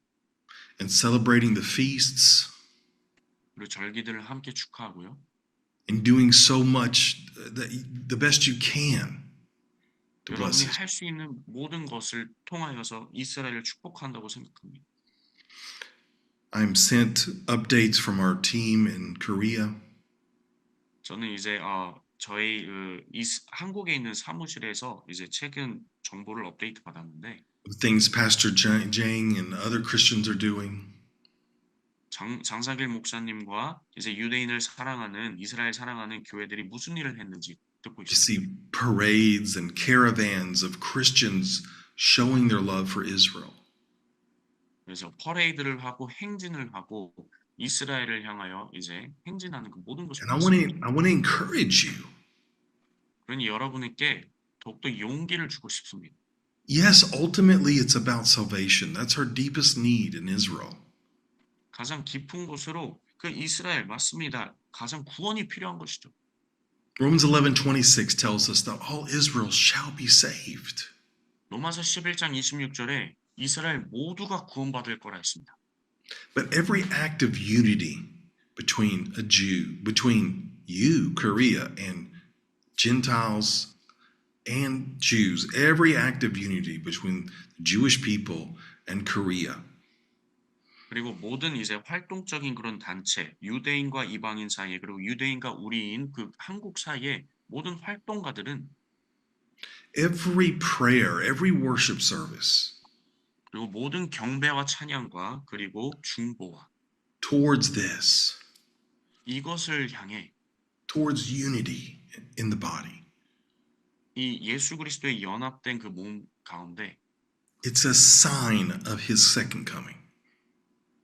Speaker 1: And celebrating the feasts
Speaker 2: 그리고 절기들을 함께 축하하고요.
Speaker 1: and doing so much the best you can to bless
Speaker 2: 여러분이
Speaker 1: it.
Speaker 2: 할 수 있는 모든 것을 통하여서 이스라엘을 축복한다고 생각합니다.
Speaker 1: I'm sent updates from our team in Korea.
Speaker 2: 저는 이제 저희 한국에 있는 사무실에서 이제 최근 정보를 업데이트 받았는데
Speaker 1: Things Pastor Jang and other Christians are doing.
Speaker 2: 장사길 목사님과 이제 유대인을 사랑하는 이스라엘 사랑하는 교회들이 무슨 일을 했는지 듣고
Speaker 1: You
Speaker 2: 있습니다.
Speaker 1: see parades and caravans of Christians showing their love for Israel.
Speaker 2: 그래서 퍼레이드를 하고 행진을 하고 이스라엘을 향하여 이제 행진하는 그 모든 것을
Speaker 1: And I want to encourage you.
Speaker 2: 그러니 여러분에게 더욱더 용기를 주고 싶습니다.
Speaker 1: Yes, ultimately it's about salvation. That's our deepest need in Israel.
Speaker 2: 가장 깊은 곳으로 그 이스라엘 맞습니다. 가장 구원이 필요한 것이죠.
Speaker 1: Romans 11:26 tells us that all Israel shall be saved.
Speaker 2: 로마서 11장 26절에 이스라엘 모두가 구원받을 거라 했습니다.
Speaker 1: But every act of unity between you, Korea, and Gentiles and Jews, every act of unity between the Jewish people and Korea
Speaker 2: 그리고 모든 이제 활동적인 그런 단체, 유대인과 이방인 사이에 그리고 유대인과 우리인 그 한국 사이에 모든 활동가들은
Speaker 1: every prayer, every worship service
Speaker 2: 그리고 모든 경배와 찬양과 그리고 중보와
Speaker 1: towards this,
Speaker 2: 이것을 향해
Speaker 1: towards unity in the body.
Speaker 2: 이 예수 그리스도의 연합된 그 몸 가운데
Speaker 1: It's a sign of his second coming.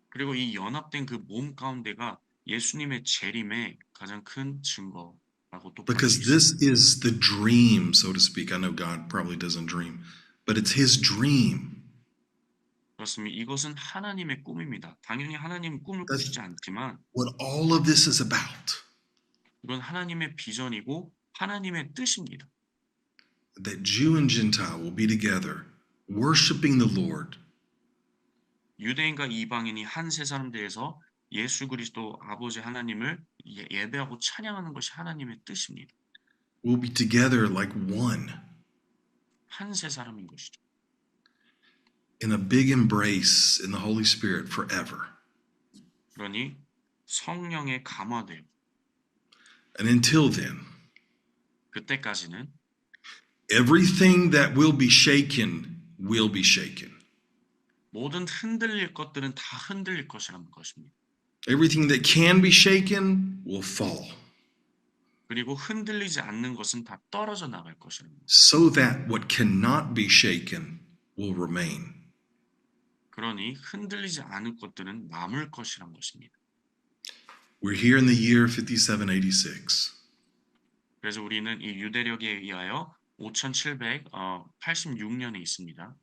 Speaker 2: 그리고 이 연합된 그 몸 가운데가 예수님의 재림의 가장 큰 증거라고 또 볼 수
Speaker 1: Because
Speaker 2: 있습니다.
Speaker 1: this is the dream, so to speak. I know God probably doesn't dream, but it's his dream.
Speaker 2: 그렇습니다. 이것은 하나님의 꿈입니다. 당연히 하나님 꿈을 꾸시지 않지만
Speaker 1: What all of this is about.
Speaker 2: 이건 하나님의 비전이고 하나님의 뜻입니다.
Speaker 1: That Jew and Gentile will be together, worshiping the Lord
Speaker 2: 유대인과 이방인이 한 세 사람 되어서 예수 그리스도 아버지 하나님을 예배하고 찬양하는 것이 하나님의 뜻입니다.
Speaker 1: We'll be together like one
Speaker 2: 한 세 사람인 것이죠.
Speaker 1: in a big embrace in the Holy Spirit forever.
Speaker 2: 그러니 성령에 감화되어
Speaker 1: And until then,
Speaker 2: 그때까지는
Speaker 1: everything that will be shaken.
Speaker 2: 모든 흔들릴 것들은 다 흔들릴 것이라는 것입니다.
Speaker 1: Everything that can be shaken will fall,
Speaker 2: 그리고 흔들리지 않는 것은 다 떨어져 나갈 것이라는 것.
Speaker 1: so that what cannot be shaken will remain.
Speaker 2: 그러니 흔들리지 않을 것들은 남을 것이란 것입니다.
Speaker 1: We're here in the year 5786.
Speaker 2: 그래서 우리는 이 유대력에 의하여 5786년에 있습니다.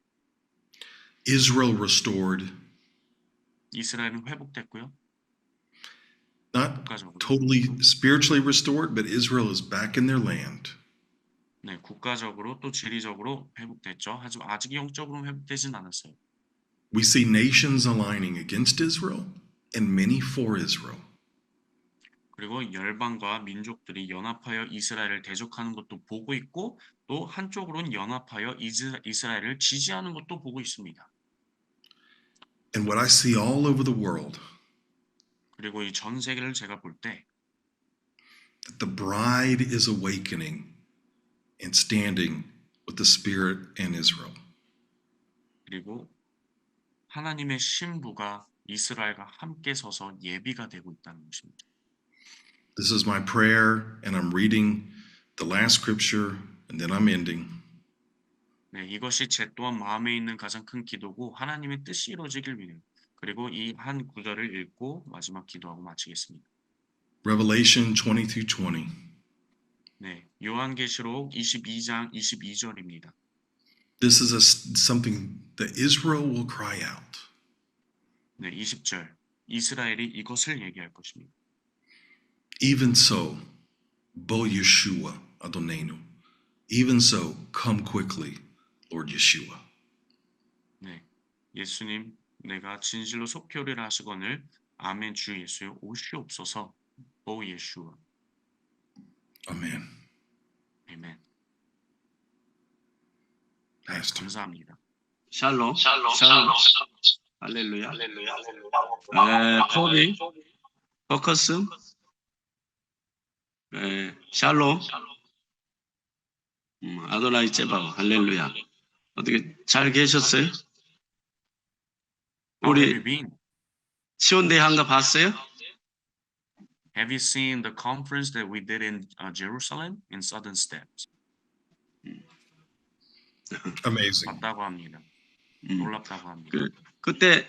Speaker 1: Israel restored,
Speaker 2: 이스라엘은 회복됐고요.
Speaker 1: not
Speaker 2: 국가적으로.
Speaker 1: totally spiritually restored, but Israel is back in their land.
Speaker 2: 네, 국가적으로 또 지리적으로 회복됐죠. 하지만 아직 영적으로는 회복되진 않았어요.
Speaker 1: We see nations aligning against Israel and many for Israel.
Speaker 2: 그리고 열방과 민족들이 연합하여 이스라엘을 대적하는 것도 보고 있고 또 한쪽으로는 연합하여 이스라엘을 지지하는 것도 보고 있습니다.
Speaker 1: And what I see all over the world,
Speaker 2: 그리고 이 전 세계를 제가 볼 때
Speaker 1: that the bride is awakening and standing with the Spirit and Israel.
Speaker 2: 그리고 하나님의 신부가 이스라엘과 함께 서서 예비가 되고 있다는 것입니다.
Speaker 1: This is my prayer, and I'm reading the last scripture, and then I'm ending.
Speaker 2: 네, 이것이 제 또한 마음에 있는 가장 큰 기도고 하나님의 뜻이 이루어지길 위해 그리고 이 한 구절을 읽고 마지막 기도하고 마치겠습니다.
Speaker 1: Revelation 20-20.
Speaker 2: 네, 요한계시록 22장 22절입니다.
Speaker 1: This is something that Israel will cry out.
Speaker 2: 네, 20절. 이스라엘이 이것을 얘기할 것입니다.
Speaker 1: Even so, Bo Yeshua Adonenu. Even so, come quickly, Lord Yeshua.
Speaker 2: 네, 예수님, 내가 진실로 속죄를 하시거늘 아멘 주 예수여 오시옵소서. 오 예수와.
Speaker 1: Amen.
Speaker 2: 아멘.
Speaker 1: Pastor.
Speaker 2: 감사합니다.
Speaker 3: 샬롬. 할렐루야. 코비, 포커스. 샬롬. 아도나이 제바오. 할렐루야. 어떻게 잘 계셨어요?
Speaker 2: How have
Speaker 3: 우리
Speaker 2: you been?
Speaker 3: 시온대 한가 봤어요?
Speaker 2: Have you seen the conference that we did in Jerusalem in Southern Steps?
Speaker 1: Amazing.
Speaker 2: 봤다고 합니다. 놀랍다고 합니다.
Speaker 3: 그때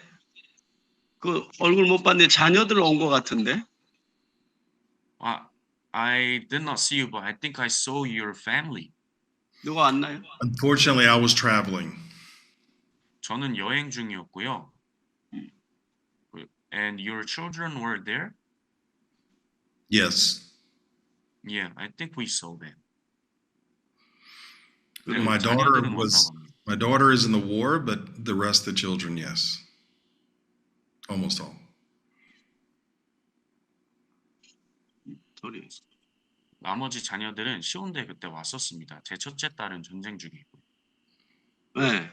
Speaker 3: 그 얼굴 못 봤는데 자녀들 온 것 같은데.
Speaker 2: I did not see you, but I think I saw your family.
Speaker 3: 누가 왔나요?
Speaker 1: Unfortunately, I was traveling.
Speaker 2: 저는 여행 중이었고요. And your children were there?
Speaker 1: Yes.
Speaker 2: Yeah, I think we saw them.
Speaker 1: My daughter is in the war, but the rest of the children, yes. Almost all.
Speaker 3: 소리.
Speaker 2: 나머지 자녀들은 시온대 그때 왔었습니다. 제 첫째 딸은 전쟁 중이고.
Speaker 3: 네.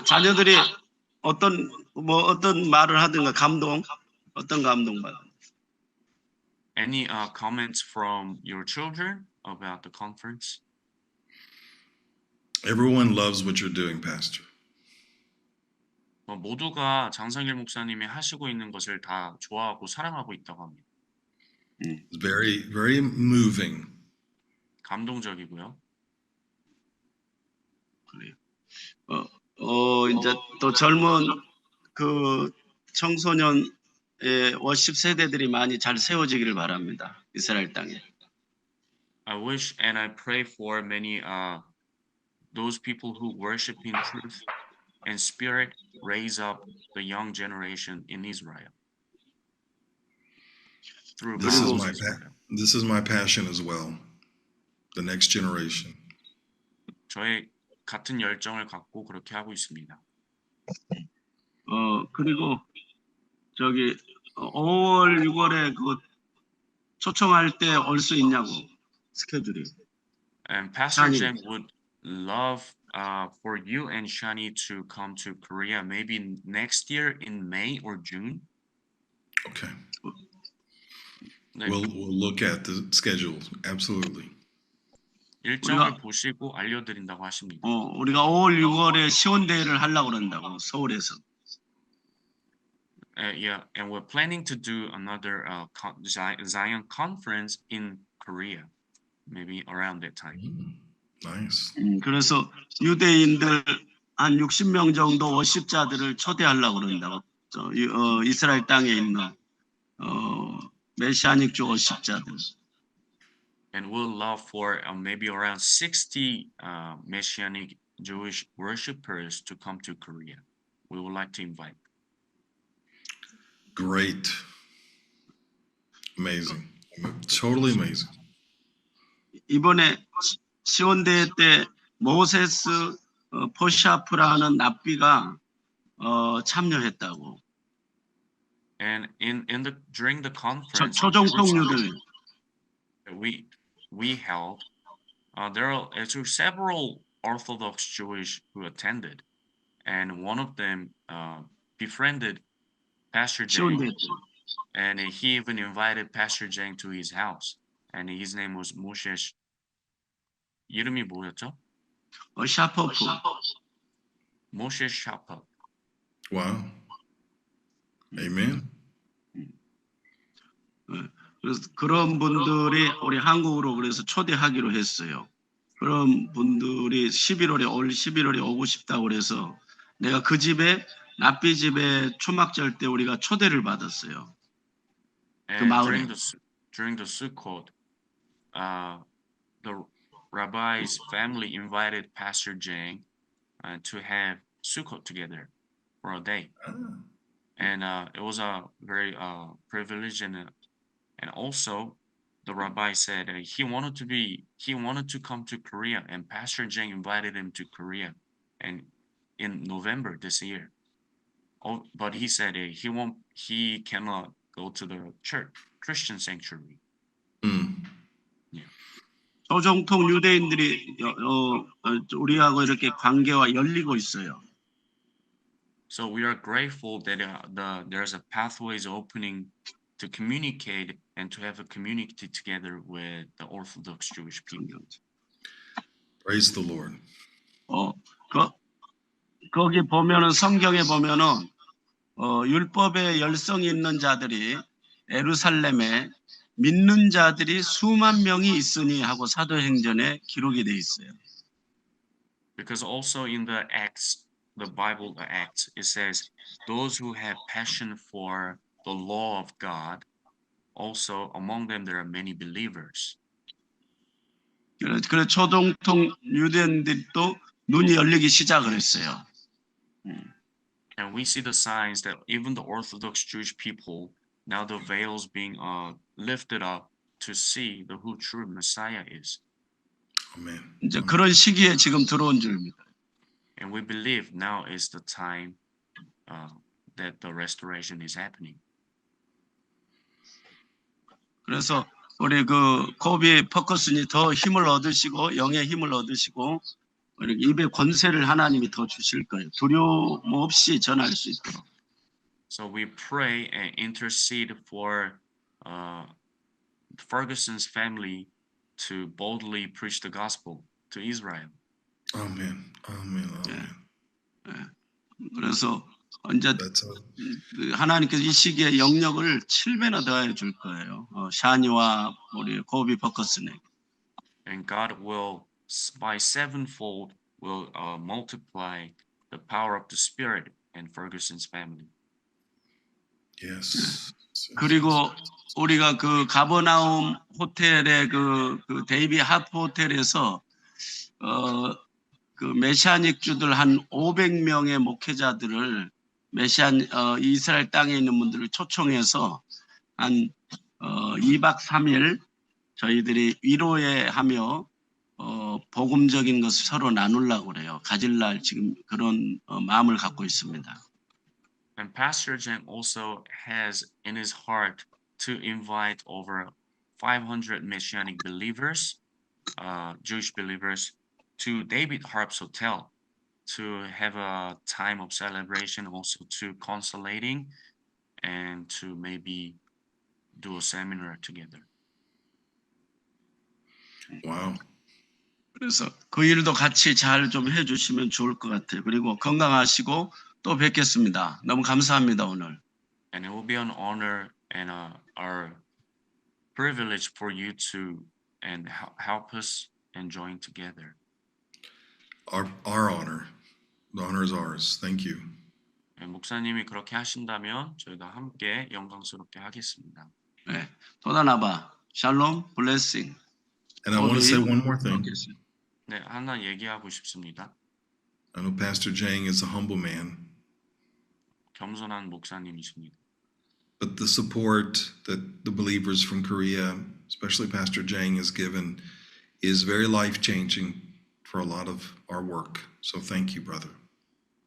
Speaker 3: 자녀들이 어떤 말을 하든가 어떤 감동 받아?
Speaker 2: Any comments from your children about the conference?
Speaker 1: Everyone loves what you're doing, Pastor.
Speaker 2: 모두가 장상일 목사님이 하시고 있는 것을 다 좋아하고 사랑하고 있다고 합니다.
Speaker 1: It's very, very moving.
Speaker 2: 감동적이고요.
Speaker 3: 그래요. 이제 또 젊은 그 청소년의 워십 세대들이 많이 잘 세워지기를 바랍니다. 이스라엘 땅에.
Speaker 2: I wish and I pray for many those people who worship in truth and spirit raise up the young generation in Israel. Through
Speaker 1: This is my passion as well. The next generation.
Speaker 2: 저의 같은 열정을 갖고 그렇게 하고 있습니다.
Speaker 3: 그리고 저기 5월, 6월에 그 초청할 때 올 수 있냐고 스케줄이.
Speaker 2: And Pastor
Speaker 3: Shani.
Speaker 2: Jang would love for you and Shani to come to Korea maybe next year in May or June.
Speaker 1: Okay.
Speaker 2: 네,
Speaker 1: We'll look at the schedule. Absolutely.
Speaker 2: 일정을 보시고 알려드린다고 하십니다.
Speaker 3: 우리가 5월, 6월에 시온대회를 하려고 그런다고 서울에서.
Speaker 2: Yeah, and we're planning to do another Zion conference in Korea, maybe around that time.
Speaker 1: Nice.
Speaker 3: 그래서 유대인들 한 60명 정도 워십자들을 초대하려고 그런다고. 이스라엘 땅에 있는 메시아닉 워십자들.
Speaker 2: And we'll love for maybe around 60 Messianic Jewish worshipers to come to Korea. We would like to invite.
Speaker 1: Great. Amazing. Totally amazing.
Speaker 3: 이번에 시온대회 때 모세스 포샤프라는 납비가 참여했다고.
Speaker 2: And during the conference
Speaker 3: 초정통류들
Speaker 2: we held, there are actually several Orthodox Jewish who attended, and one of them befriended Pastor Jang,
Speaker 3: 시온대회 때.
Speaker 2: and he even invited Pastor Jang to his house, and his name was Moshe. 이름이 뭐였죠?
Speaker 3: 샤퍼프.
Speaker 2: Moshe Shaphat.
Speaker 1: Wow. Amen.
Speaker 3: 그래서 그런 분들이 우리 한국으로 그래서 초대하기로 했어요. 그런 분들이 올 11월에 오고 싶다고 그래서 내가 그 집에 납비 집에 초막절 때 우리가 초대를 받았어요.
Speaker 2: And
Speaker 3: 마을에.
Speaker 2: during the Sukkot, the rabbi's family invited Pastor Jang to have Sukkot together for a day. And it was a very privilege, and also the rabbi said he wanted to come to Korea, and Pastor Jang invited him to Korea, and in November this year. Oh, but he said he cannot go to the church Christian sanctuary.
Speaker 3: 초정통 유대인들이 우리하고 이렇게 관계가 열리고 있어요.
Speaker 2: So we are grateful that there's a pathways opening to communicate and to have a community together with the Orthodox Jewish people.
Speaker 1: Praise the Lord.
Speaker 3: 거기 보면은 성경에 보면은 율법에 열성이 있는 자들이 예루살렘에 믿는 자들이 수만 명이 있으니 하고 사도행전에 기록이 돼 있어요.
Speaker 2: Because also in the Acts, the Bible Acts, it says those who have passion for the law of God, also among them there are many believers.
Speaker 3: 그래서 초정통 유대인들도 눈이 열리기 시작을 했어요.
Speaker 2: And we see the signs that even the Orthodox Jewish people, now the veils being lifted up to see who true Messiah is.
Speaker 1: Amen.
Speaker 3: 이제 그런 시기에 지금 들어온 줄입니다.
Speaker 2: And we believe now is the time that the restoration is happening.
Speaker 3: 그래서 우리 그 코비 퍼커슨이 더 힘을 얻으시고 영의 힘을 얻으시고 이렇게 입의 권세를 하나님이 더 주실 거예요. 두려움 없이 전할 수 있도록.
Speaker 2: So we pray and intercede for Ferguson's family to boldly preach the gospel to Israel.
Speaker 1: Amen. Amen. Amen.
Speaker 3: 그래서 이제
Speaker 1: That's a,
Speaker 3: 하나님께서 이 시기에 영역을 7배나 더해 줄 거예요. 샤니와 우리 코비 퍼커슨에게.
Speaker 2: And God will, by sevenfold, will multiply the power of the Spirit in Ferguson's family.
Speaker 1: yes.
Speaker 3: 그리고 우리가 그 가버나움 호텔의 그 데이비 하프 호텔에서 그 메시아닉 주들 한 500명의 목회자들을 이스라엘 땅에 있는 분들을 초청해서 한 2박 3일 저희들이 위로해 하며 복음적인 것을 서로 나누려고 그래요. 가질 날 지금 그런 마음을 갖고 있습니다.
Speaker 2: And Pastor Jang also has in his heart to invite over 500 Messianic believers, Jewish believers, to David Harp's Hotel to have a time of celebration, also to consolating, and to maybe do a seminar together.
Speaker 1: Wow.
Speaker 3: 그래서 그 일도 같이 잘 좀 해주시면 좋을 것 같아요. 그리고 건강하시고 또 뵙겠습니다. 너무 감사합니다, 오늘.
Speaker 2: And it will be an honor and our privilege for you to and help us and join together.
Speaker 1: Our honor. The honor is ours. Thank you.
Speaker 2: 네, 목사님이 그렇게 하신다면 저희가 함께 영광스럽게 하겠습니다.
Speaker 3: 네. 토다나바, 샬롬, 블레싱.
Speaker 1: And I want to say one more thing.
Speaker 2: 네, 하나 얘기하고 싶습니다.
Speaker 1: I know Pastor Jang is a humble man,
Speaker 2: 겸손한 목사님이십니다.
Speaker 1: but the support that the believers from Korea, especially Pastor Jang, has given is very life-changing for a lot of our work. So thank you, brother.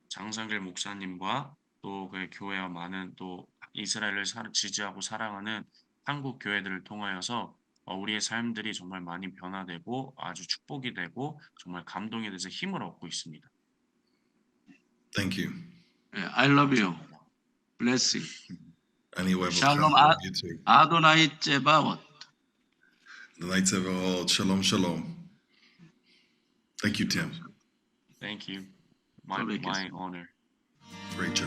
Speaker 2: 장성길 목사님과 또 그 교회와 많은 또 이스라엘을 지지하고 사랑하는 한국 교회들을 통하여서 우리의 삶들이 정말 많이 변화되고 아주 축복이 되고 정말 감동이 돼서 힘을 얻고 있습니다.
Speaker 1: Thank you.
Speaker 3: I love you. Blessing.
Speaker 1: Anyway,
Speaker 3: Shalom,
Speaker 1: you too.
Speaker 3: 아도나이 제바옷.
Speaker 1: The Knights of all, shalom, shalom. Thank you, Tim.
Speaker 2: Thank you. My honor.
Speaker 1: Great job.